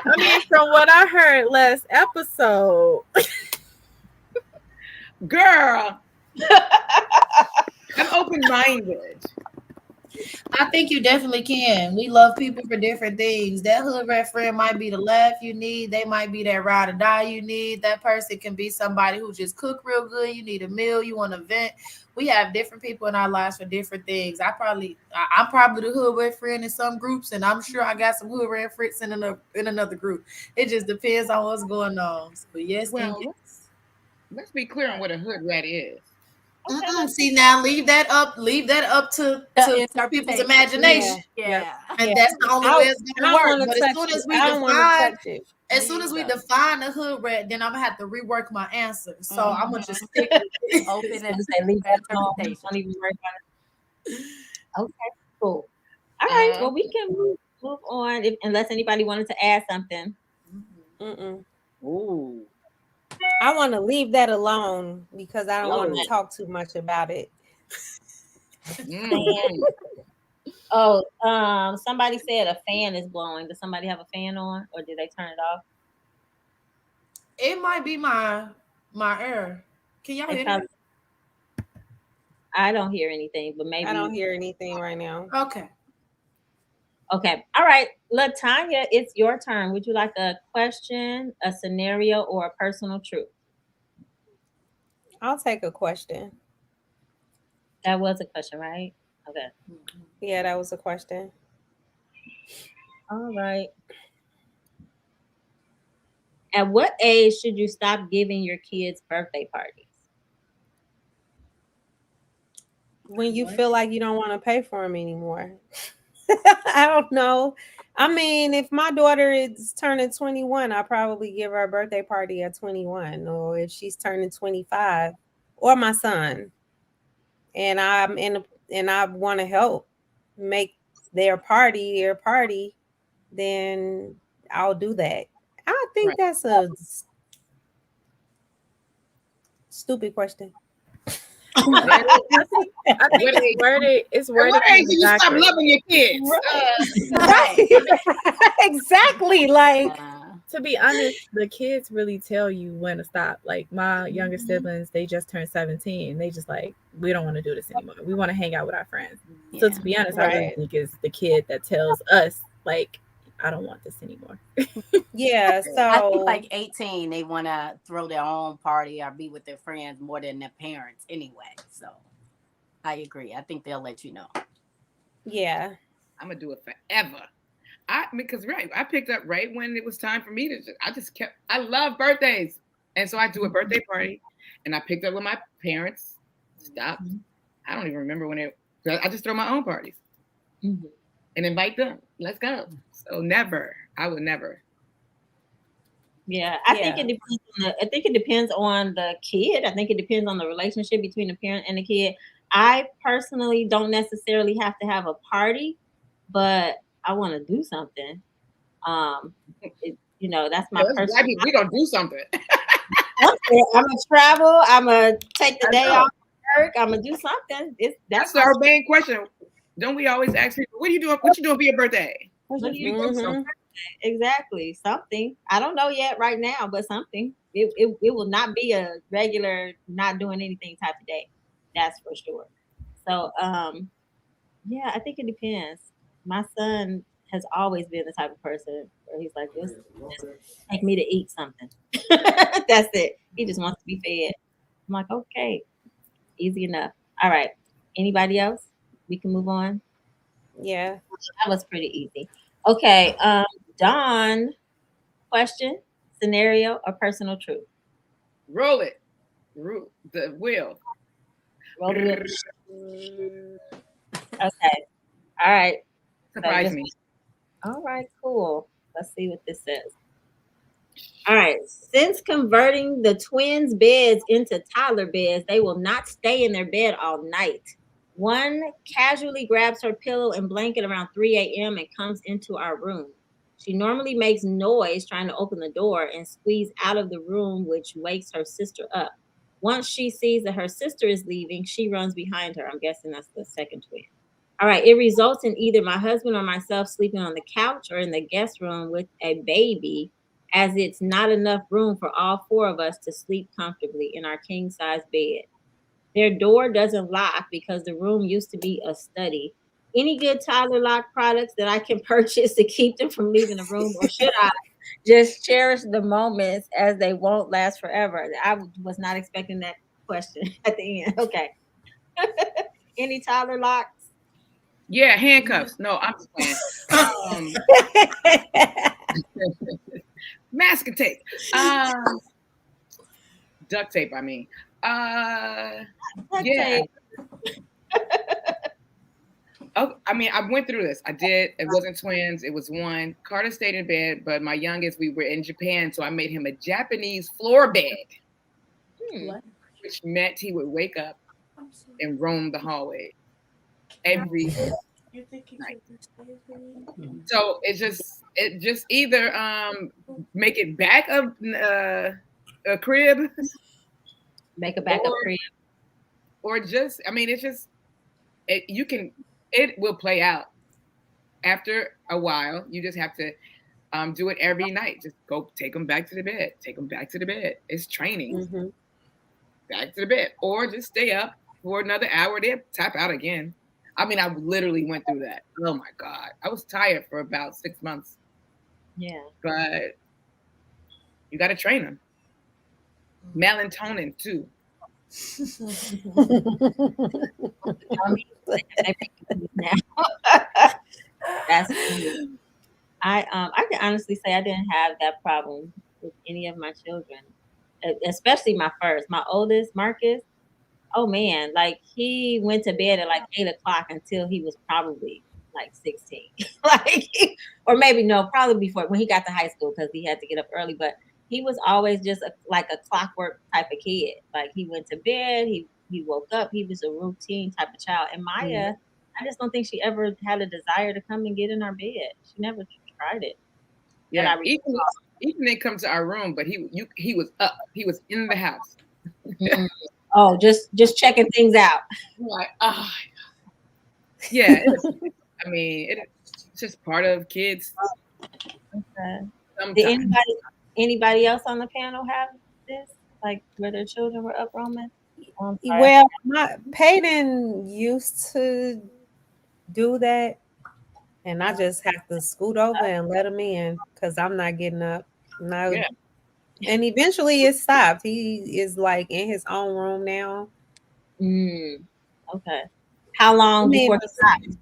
I mean, from what I heard last episode, girl, I'm open-minded. I think you definitely can. We love people for different things. That hood rat friend might be the laugh you need. They might be that ride or die you need. That person can be somebody who just cook real good. You need a meal. You want to vent. We have different people in our lives for different things. I'm probably the hood rat friend in some groups, and I'm sure I got some hood rat friends in another group. It just depends on what's going on. But yes, let's be clear on what a hood rat is. See, now leave that up to people's imagination. Yeah. And that's the only way it's gonna work. But as soon as we define as soon as we define the hood rat, then I'm gonna have to rework my answer. So I'm gonna just stick with with open it. and leave that alone. interpretation. Don't even worry about it. Okay, cool. All right. Well, we can move on unless anybody wanted to add something. Mm-mm. Ooh. I want to leave that alone because I don't want to Okay. talk too much about it. Mhm. Oh, somebody said a fan is blowing. Does somebody have a fan on, or did they turn it off? It might be my error. Can y'all hear that? I don't hear anything, but maybe I don't hear anything right now. Okay. Okay. All right. LaTanya, it's your turn. Would you like a question, a scenario, or a personal truth? I'll take a question. That was a question, right? Okay. Yeah, that was a question. All right. At what age should you stop giving your kids birthday parties? When you feel like you don't want to pay for them anymore. I don't know. I mean, if my daughter is turning 21, I'll probably give her a birthday party at 21, or if she's turning 25, or my son, and I want to help make their party, then I'll do that. I think that's a stupid question. I think it's worded What age do you stop exactly. loving your kids? Right. Exactly. Like, to be honest, the kids really tell you when to stop. Like my younger siblings, they just turned 17. They just like, we don't want to do this anymore. We want to hang out with our friends. So to be honest, I really think it's the kid that tells us like, I don't want this anymore. Yeah, so I think like 18, they want to throw their own party or be with their friends more than their parents anyway. So I agree. I think they'll let you know. Yeah, I'm gonna do it forever. Because I picked up right when it was time for me to. I love birthdays, and so I do a birthday party, and I picked up with my parents. Stopped. I don't even remember when it. I just throw my own parties and invite them. Let's go. So never. I would never. Yeah, I think it depends. I think it depends on the kid. I think it depends on the relationship between the parent and the kid. I personally don't necessarily have to have a party, but I want to do something. That's my personal. We're gonna do something. I'm gonna travel. I'm gonna take the day off work. I'm gonna do something. That's our main question. Don't we always ask people, what are you doing? What you doing for your birthday? What do you do? Exactly. Something. I don't know yet right now, but something. It will not be a regular not doing anything type of day. That's for sure. So yeah, I think it depends. My son has always been the type of person where he's like, just take me to eat something. That's it. He just wants to be fed. I'm like, okay, easy enough. All right. Anybody else? We can move on. Yeah. That was pretty easy. Okay. Dawn, question, scenario, or personal truth? Roll it. Roll the wheel. Roll the wheel. Okay. All right. Surprise me. All right, cool. Let's see what this says. All right. Since converting the twins' beds into toddler beds, they will not stay in their bed all night. One casually grabs her pillow and blanket around 3 a.m. and comes into our room. She normally makes noise trying to open the door and squeeze out of the room, which wakes her sister up. Once she sees that her sister is leaving, she runs behind her. I'm guessing that's the second twin. All right. It results in either my husband or myself sleeping on the couch or in the guest room with a baby, as it's not enough room for all four of us to sleep comfortably in our king size bed. Their door doesn't lock because the room used to be a study. Any good toddler lock products that I can purchase to keep them from leaving the room, or should I just cherish the moments as they won't last forever? I was not expecting that question at the end. Okay. Any toddler locks? Yeah, handcuffs. No, I'm just playing. Masking tape. Duct tape, I mean. Yeah. Oh, I mean, I went through this. I did. It wasn't twins. It was one. Carter stayed in bed, but my youngest, we were in Japan, so I made him a Japanese floor bed, What? which meant he would wake up and roam the hallway every night. So it just either make it back a crib Make a backup or crib. or just I mean it's just it will play out after a while. You just have to do it every night. Just go take them back to the bed. Take them back to the bed. It's training. Mm-hmm. Back to the bed, or just stay up for another hour. Then tap out again. I mean, I literally went through that. Oh my god, I was tired for about 6 months, Yeah. but you got to train them. Melatonin too. Now. That's funny. I can honestly say I didn't have that problem with any of my children, especially my first. My oldest, Marcus. Oh man, like he went to bed at like 8 o'clock until he was probably like 16. Like, or maybe no, probably before when he got to high school because he had to get up early. But he was always just like a clockwork type of kid. Like he went to bed, he woke up, he was a routine type of child. And Maya, I just don't think she ever had a desire to come and get in our bed. She never tried it. That Yeah, I even didn't come to our room, but he was up. He was in the house. recall. Oh, just checking things out. I'm like, oh, yeah. I mean, it's just part of kids. Okay. Sometimes. Did anybody else on the panel have this? Like where their children were up roaming? Oh, I'm sorry. Well, my Peyton used to do that, and I just have to scoot over and let him in because I'm not getting up. No, Yeah. and eventually it stopped. He is like in his own room now. Okay. How long I mean, before he stopped?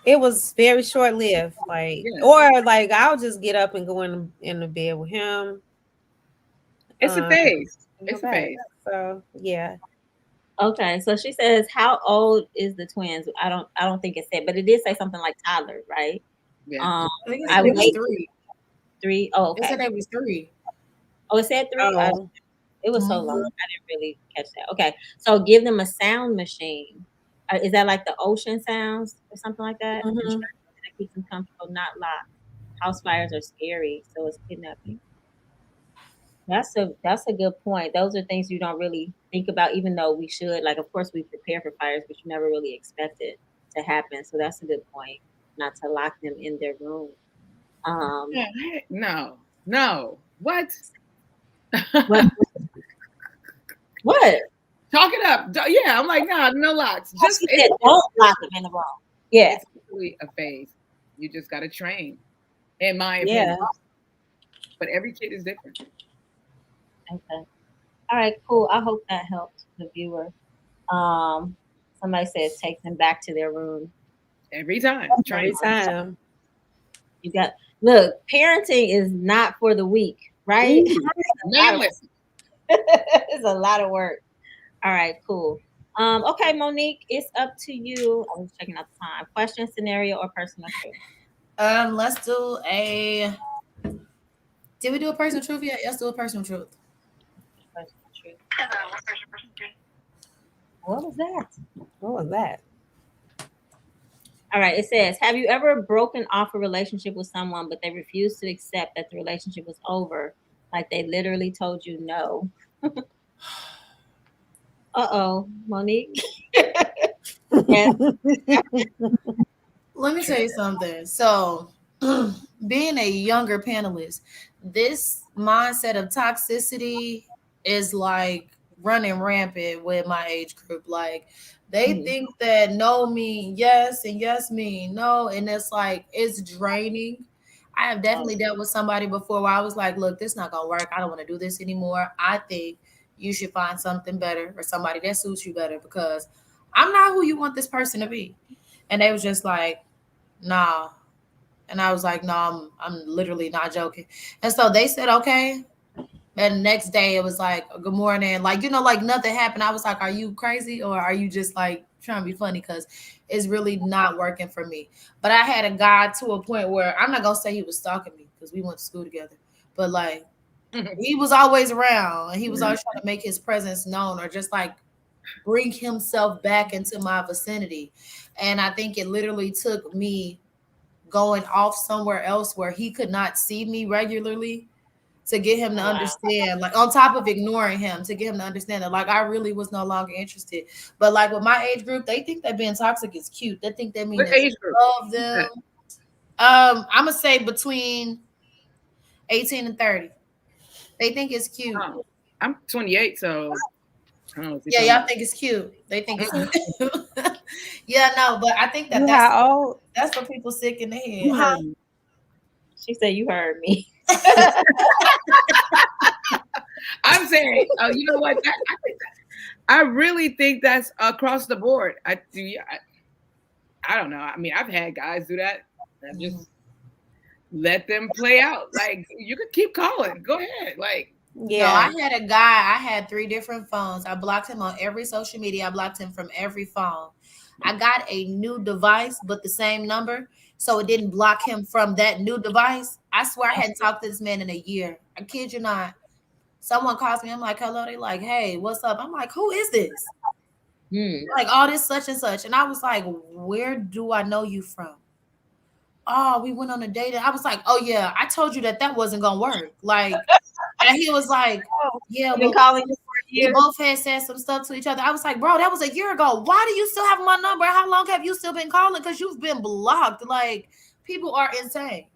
it was very short lived. Like, Yeah. or like I'll just get up and go in the bed with him. It's a um, phase. and go It's a back. phase. So yeah. Okay, so she says, "How old is the twins?" I don't think it said, but it did say something like toddler, right? Yeah. I think it I said it was wait 3. 3. Oh, It said okay. it was 3. Oh, it said 3. Oh, It was so long, Mhm. I didn't really catch that. Okay, so give them a sound machine. Is that like the ocean sounds or something like that? mhm. That keeps them comfortable, not locked. House fires are scary, so it's kidnapping. That's a good point. Those are things you don't really think about, even though we should. Like, of course, we prepare for fires, but you never really expect it to happen. So that's a good point, not to lock them in their room. Um, Yeah. No. What? what? What? Talk it up. Yeah, I'm like, nah, no locks. Just She said, don't lock them in the room. Yeah, it's really a phase. You just got to train, in my Yeah. opinion. But every kid is different. okay. All right, cool. I hope that helped the viewer. Um, Somebody said take them back to their room. Every time. Train. Every time. You got look, parenting is not for the weak, right? Ooh, man, listen. It's a lot of work. All right, cool. Okay, Monique, it's up to you. I was checking out the time. Question, scenario, or personal truth? Let's do a. Did we do a personal truth yet? Let's do a personal truth. Personal truth. What was that? What was that? All right, it says, have you ever broken off a relationship with someone, but they refused to accept that the relationship was over? Like they literally told you no. Uh-oh, Monique. Yes. Let me tell you something. So, being a younger panelist, this mindset of toxicity is like running rampant with my age group. Like, they think that no mean yes and yes mean no. And it's like, it's draining. I have definitely dealt with somebody before where I was like, look, this not going to work. I don't want to do this anymore. I think you should find something better or somebody that suits you better because I'm not who you want this person to be. And they was just like, nah. And I was like, no, I'm literally not joking. And so they said, okay. And the next day it was like, good morning. Like, like nothing happened. I was like, are you crazy? Or are you just like trying to be funny because it's really not working for me. But I had a guy to a point where I'm not gonna say he was stalking me because we went to school together, but like he was always around and he was always trying to make his presence known or just like bring himself back into my vicinity. And I think it literally took me going off somewhere else where he could not see me regularly to get him to Wow. understand, like on top of ignoring him, to get him to understand that like I really was no longer interested. But like with my age group, they think that being toxic is cute. They think that means What that age you group? love them. I'm gonna say between 18 and 30. They think it's cute. Oh, I'm 28, so I don't know what you're Yeah, talking y'all think it's cute. They think it's about. cute. Yeah, no, but I think that You how old? that's for people sick in the head. You Huh? heard me. She said you heard me. I'm saying, you know what? I think I really think that's across the board. I don't know. I mean, I've had guys do that. I just let them play out. Like you could keep calling. Go ahead. Like No, Yeah. I had a guy, I had 3 different phones. I blocked him on every social media. I blocked him from every phone. I got a new device, but the same number. So it didn't block him from that new device. I swear I hadn't talked to this man in a year. I kid you not. Someone calls me. I'm like, hello. They like, hey, what's up? I'm like, who is this? Like all this such and such. And I was like, where do I know you from? Oh, we went on a date. And I was like, oh yeah, I told you that wasn't gonna work. Like, and he was like, yeah, I've been well, calling you for we years. both had said some stuff to each other. I was like, bro, that was a year ago. Why do you still have my number? How long have you still been calling? Because you've been blocked. Like, people are insane.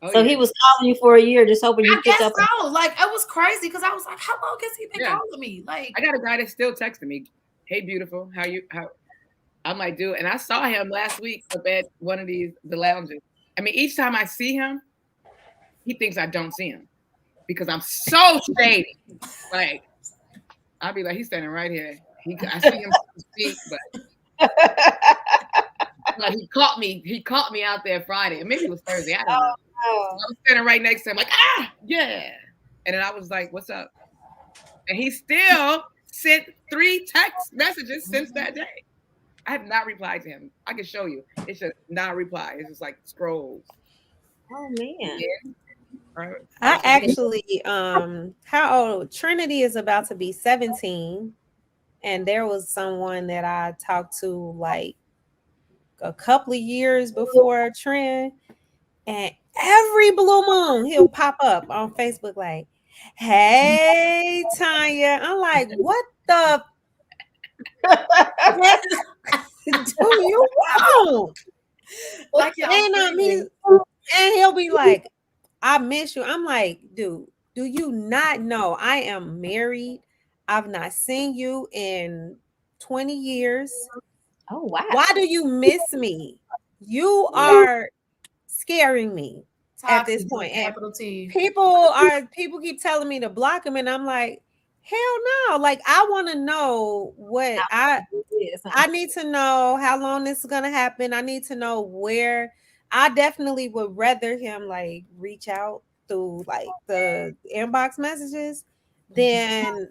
oh So yeah. he was calling you for a year, just hoping you I pick guess up. so. Like, it was crazy because I was like, how long has he been Yeah. calling me? Like, I got a guy that's still texting me. Hey, beautiful. How I might do. And I saw him last week up at one of the lounges. I mean, each time I see him, he thinks I don't see him because I'm so shady. Like I'll be like, he's standing right here. I see him speak, but he caught me. He caught me out there Friday, and maybe it was Thursday. I don't know. Oh, I was standing right next to him, like, yeah. And then I was like, what's up? And he still sent 3 text messages since that day. I have not replied to him. I can show you. It's just not reply. It's just like scrolls. oh man. Yeah. I actually how old Trinity is about to be 17, and there was someone that I talked to like a couple of years before Trent, and every blue moon he'll pop up on Facebook like, hey Tanya. I'm like, what the do you want? like y'all And friends. and he'll be like, I miss you. I'm like, dude, do you not know I am married? I've not seen you in 20 years. Oh wow. Why do you miss me? You are scaring me at this Toxic, point. And capital T. people keep telling me to block him, and I'm like, hell no. Like, I want to know what I need to know how long this is gonna happen. I need to know where. I definitely would rather him like reach out through like the inbox messages than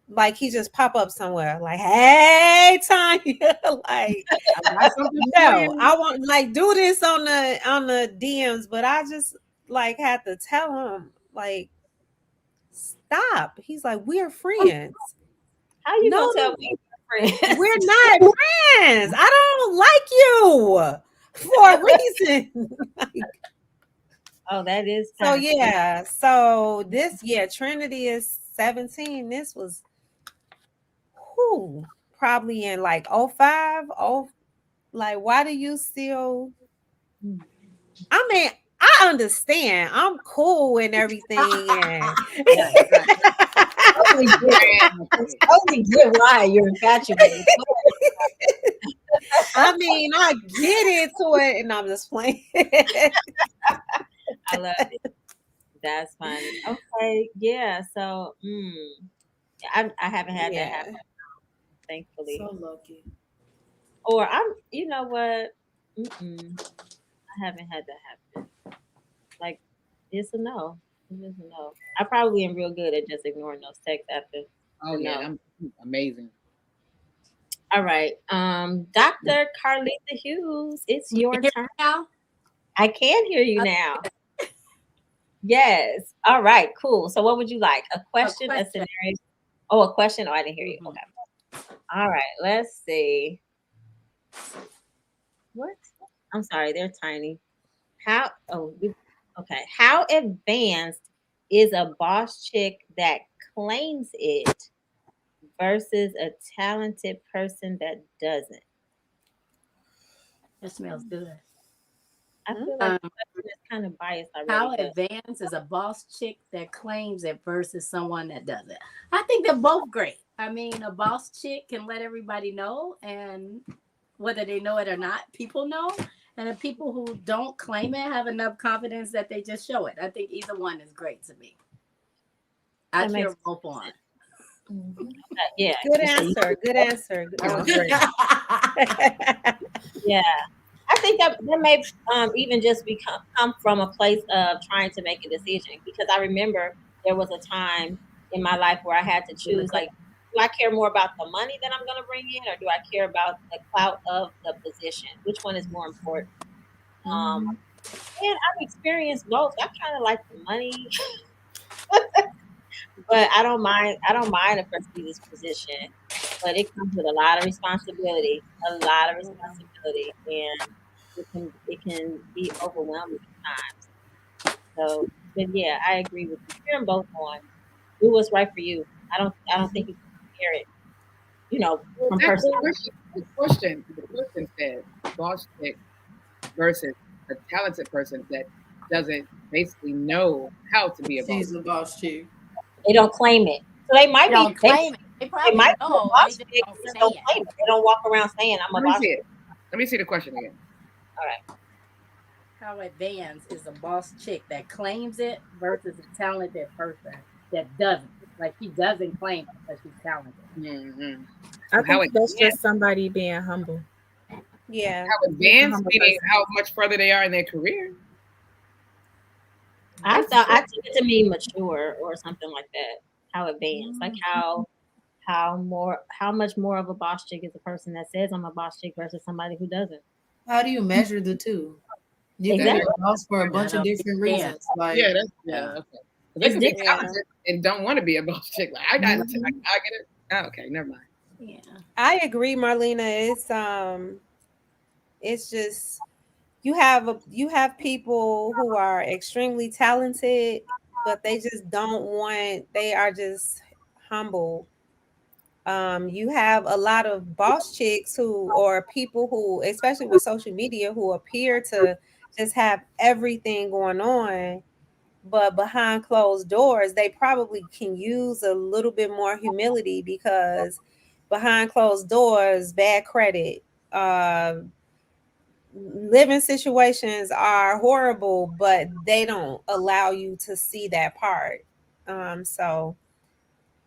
like he just pop up somewhere like, hey Tanya. Like, I got something for no, you. I want like do this on the DMs, but I just like had to tell him like, stop. He's like, we're friends. How you No, gonna tell me we're friends? we're not friends. I don't like you for a reason. Oh, that is So kind of yeah. So this Trinity is 17. This was probably in like 05. Oh, like why do you still I mean, I understand. I'm cool and everything. And totally get why you're infatuated. I mean, I get into it, and I'm just playing. I love it. That's funny. Okay, yeah. So, I haven't had that happen, thankfully. So lucky. Or you know what? I haven't had that happen. Like, it's a no. It's just a no. I probably am real good at just ignoring those texts after. Oh yeah, No. I'm amazing. All right. Dr. Carlita Hughes, it's You your can hear turn. me now? I can hear you Okay, now. Yes. All right, cool. So what would you like? A a question, a question. scenario? Oh, a question. Oh, I didn't hear you. Mhm. Okay. All right, let's see. What? I'm sorry, they're tiny. How okay. How advanced is a boss chick that claims it versus a talented person that doesn't? It smells good. I feel like Um, the question is kind of biased already, how but advanced is a boss chick that claims it versus someone that doesn't? I think they're both great. I mean, a boss chick can let everybody know, and whether they know it or not, people know. And the people who don't claim it have enough confidence that they just show it. I think either one is great to me. I that cheer makes both on. sense. Yeah, Good you say you answer. Good answer. That was No. great. yeah. I think that may even just come from a place of trying to make a decision because I remember there was a time in my life where I had to choose like, do I care more about the money that I'm going to bring in, or do I care about the clout of the position? Which one is more important? Um, Mhm. and I've experienced both. I kind of like the money, but I don't mind. I don't mind a prestigious position, but it comes with a lot of responsibility, and it can be overwhelming at times. So, but yeah, I agree with you. Cheer them both on. Do what's right for you. I don't think you can compare it, Well, from that person to person. the question said boss chick versus a talented person that doesn't basically know how to be a boss. She's a boss chick. They don't claim it, so they They might don't be. They claim it. They they probably might be a know. They boss just chick, don't they just say don't it. claim it. They don't walk around saying I'm a Let me boss see chick. it. Let me see the question again. All right. How advanced is a boss chick that claims it versus a talented person that doesn't? Like she doesn't claim it, but she's talented. Mm-hmm. I So how think that's advanced? just somebody being humble. Yeah. How Just a advanced? humble Meaning person. how much further they are in their career? I Basically. took it to mean mature or something like that. How advanced, like how much more of a boss chick is a person that says I'm a boss chick versus somebody who doesn't. How do you measure the two? You can That be Exactly. is, a boss for a I bunch of don't different understand. reasons. Like, yeah, that's Yeah. okay. They It's could be different. Yeah. talented and don't want to be a boss chick. Like I mhm. get it. Oh, okay, never mind. Yeah. I agree, Marlena. It's just you have people who are extremely talented, but they just don't want. They are just humble. You have a lot of boss chicks who, or people who, especially with social media, who appear to just have everything going on, but behind closed doors, they probably can use a little bit more humility because behind closed doors, bad credit, living situations are horrible, but they don't allow you to see that part. So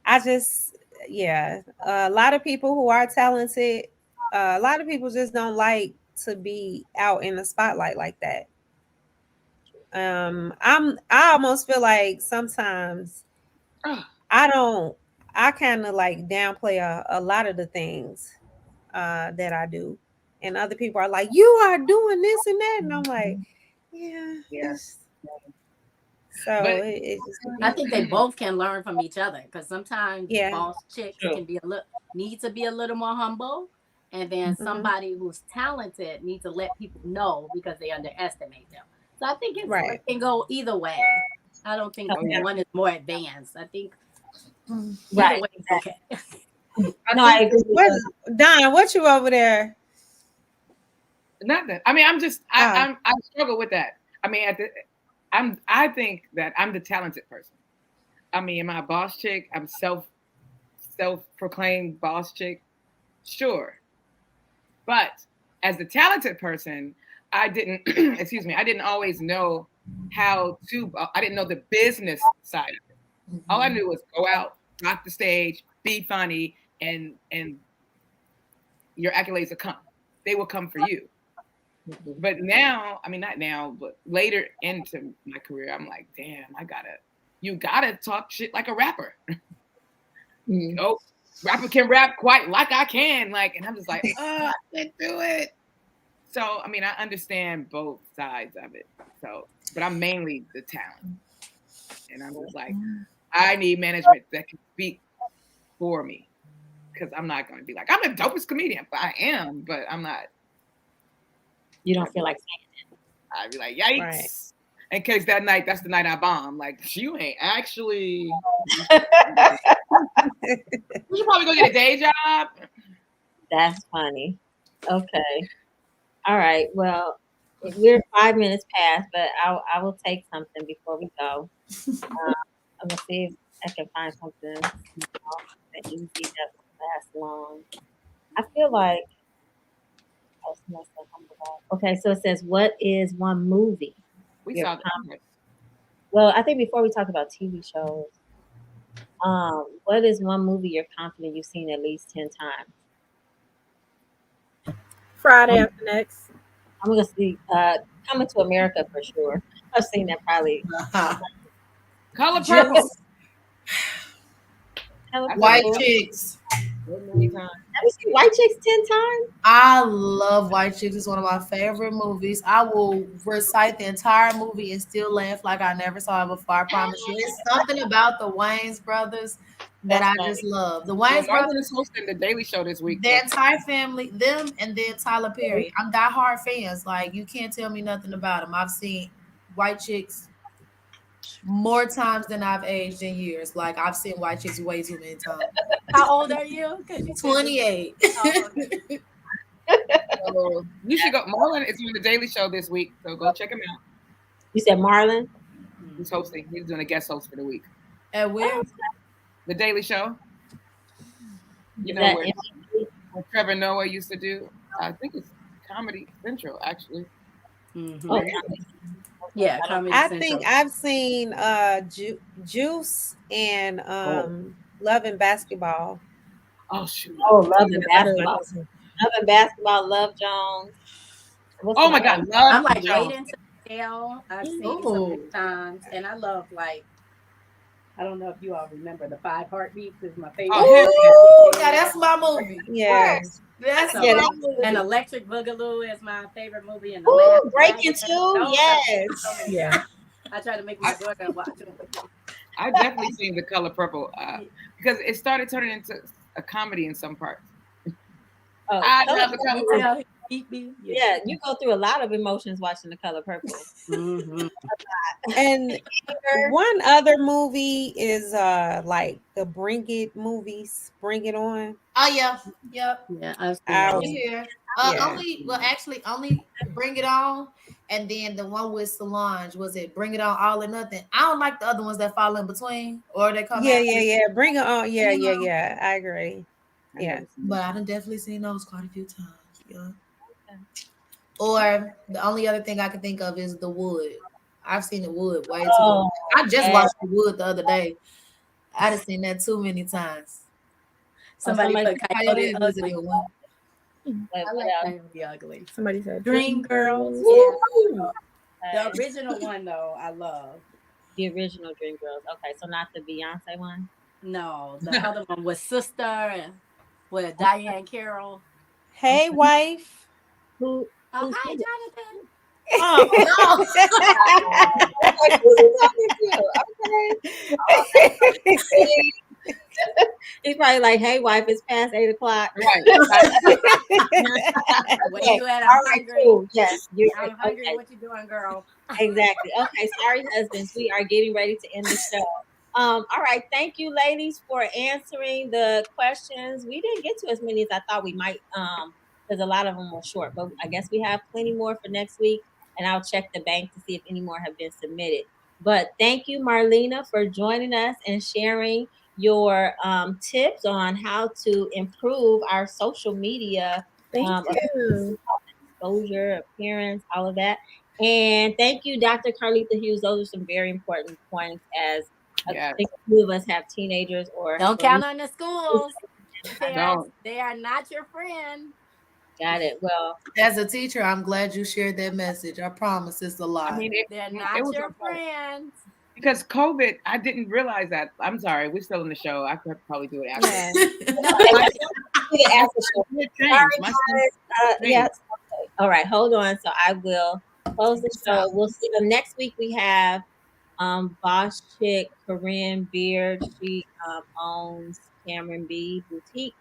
I just, yeah, a lot of people who are talented, a lot of people just don't like to be out in the spotlight like that. I almost feel like sometimes Oh, I don't, I kind of like downplay a lot of the things that I do. And other people are like, you are doing this and that. And I'm like, yeah, yeah, it's so but it just I depends. think they both can learn from each other because sometimes Yeah. boss chicks True. can be a little need to be a little more humble, and then Hmm. somebody who's talented needs to let people know because they underestimate them. So I think it Right. can go either way. I don't think oh yeah, one is more advanced. I think either Right. way is Exactly. okay. I No, I think agree with What, you. Don, what you over there? nothing. I mean, I'm just Oh, I struggle with that. I mean, I think that I'm the talented person. I mean, am I a boss chick? I'm self proclaimed boss chick. Sure, but as the talented person, I didn't excuse me. I didn't always know how to. I didn't know the business side of it. All I Mhm. knew was go out, rock the stage, be funny, and your accolades will come. They will come for you. But now, I mean, not now, but later into my career, I'm like, damn, you gotta talk shit like a rapper. Mhm. Oh, rapper can rap quite like I can. Like, and I'm just like, oh, I can't do it. So, I mean, I understand both sides of it. So, but I'm mainly the talent. And I'm just like, I need management that can speak for me. Because I'm not going to be like, I'm the dopest comedian. But I am, but I'm not. You don't feel like saying I'd be like, yikes. Right. In case that's the night I bomb. Like, you ain't actually. You should probably go get a day job. That's funny. Okay. All right. Well, we're 5 minutes past, but I will take something before we go. I'm gonna see if I can find something small and easy that will last long. I feel like oh, somebody said humble brag. Okay, so it says, "What is one movie?" We You're saw that. Well, I think before we talk about TV shows, what is one movie you're confident you've seen at least 10 times? Friday I'm, after next. I'm gonna see Coming to America for sure. I've seen that probably. Color Purple. White Chicks. Have you seen White Chicks 10 times? I love White Chicks. It's one of my favorite movies. I will recite the entire movie and still laugh like I never saw it before. I promise you. It's something about the Wayans brothers that I just love. The Wayans brothers is hosting the Daily Show this week. their entire family, them, and then Tyler Perry. I'm diehard fans. Like, you can't tell me nothing about them. I've seen White Chicks more times than I've aged in years. Like, I've seen White Chicks way too many times. How old are you? 'Cause you said 28. Oh, okay. So you should go. Marlon is doing the Daily Show this week, so go check him out. You said Marlon? He's hosting. He's doing a guest host for the week. At where? The Daily Show. You Is know that where Trevor Noah used to do. I think it's Comedy Central, actually. Mhm. Oh, Yeah, Comedy I Central. think I've seen Juice and Love and Basketball. Oh shoot! Love and basketball. Love and basketball. Love Jones. What's Oh the my other God! one? Love I'm like Jones. waiting to tell. I've seen so Ooh. many times, and I love like I don't know if you all remember the Five Heartbeats is my favorite. Oh, yeah, that's my movie. Yes. That's So, my movie. and Electric Boogaloo is my favorite movie. And the Ooh, Last Breaking Dragon. Two. Those are Yes. so many Yeah. times. I try to make my daughter watch them. I definitely seen The Color Purple because it started turning into a comedy in some parts. Oh, I Color love The Color Purple. Purple. Yeah, you go through a lot of emotions watching The Color Purple. Mhm. And one other movie is like the Bring It movies, Bring It On. Oh yeah, yep. Yeah, I've seen I those. was- Here. Yeah. Only Bring It On, and then the one with Solange, was it Bring It On All or Nothing? I don't like the other ones that fall in between or they come out. Yeah. Bring It On. Yeah. You know? I agree. Yeah. But I done definitely seen those quite a few times. Yeah. Or the only other thing I can think of is The Wood. I've seen The Wood way too much. I just watched The Wood the other day. I done seen that too many times. Somebody put Coyote Coyote was a Ugly. good one. I like Coyote Ugly. Somebody said Dream Girls. Ooh. Yeah. The original one though, I love. The original Dream Girls. Okay, so not the Beyonce one. No, the other one was Sister and with Diane Carroll. Hey, wife. Who? Oh, hi, Jonathan. Oh, like, who's he talking to? Okay. He's probably like, "Hey, wife, it's past 8 o'clock." Right. Where Okay. you at? All I'm right, hungry. cool. Yes, you. I'm hungry. Okay. What you doing, girl? Exactly. Okay, sorry, husbands. We are getting ready to end the show. All right. Thank you, ladies, for answering the questions. We didn't get to as many as I thought we might, because a lot of them were short. But I guess we have plenty more for next week, and I'll check the bank to see if any more have been submitted. But thank you, Marlena, for joining us and sharing your tips on how to improve our social media Thank you. exposure, appearance, all of that. And thank you, Dr. Carlita Hughes. Those are some very important points as I think a few of us have teenagers or Don't count on the schools. Don't. They are not your friend. Got it. Well, As a teacher, I'm glad you shared that message. I promise it's a lie. I mean, They're it not was your okay. friends. because COVID, I didn't realize that. I'm sorry, we're still in the show. I could probably do it after. Yeah. No, Okay, My let's do the my after show. son Sorry, changed. My son guys. changed. Yes. Okay. All right, hold on. So I will close the show. We'll see. Next week we have Boss Chick Corinne Beard. She owns Cameron B Boutique,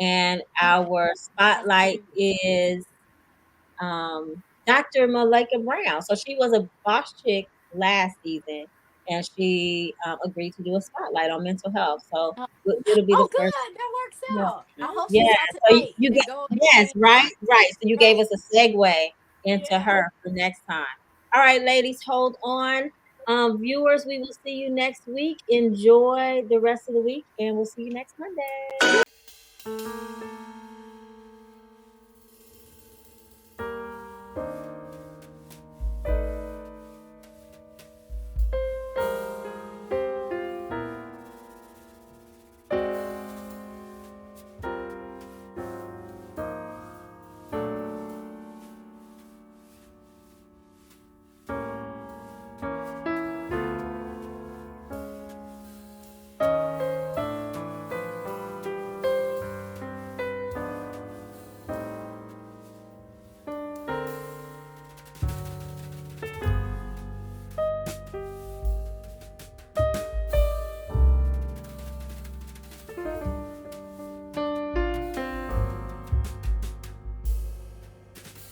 and our spotlight is Dr. Malika Brown. So she was a Boss Chick last season, and she agreed to do a spotlight on mental health. So it'll be the Oh, good. first. That works Yeah. out. I hope Yeah. she's out So tonight you and get, go yes, in. right, right. So you gave Right. us a segue into Yeah. her for next time. All right, ladies, hold on. Viewers, we will see you next week. Enjoy the rest of the week, and we'll see you next Monday.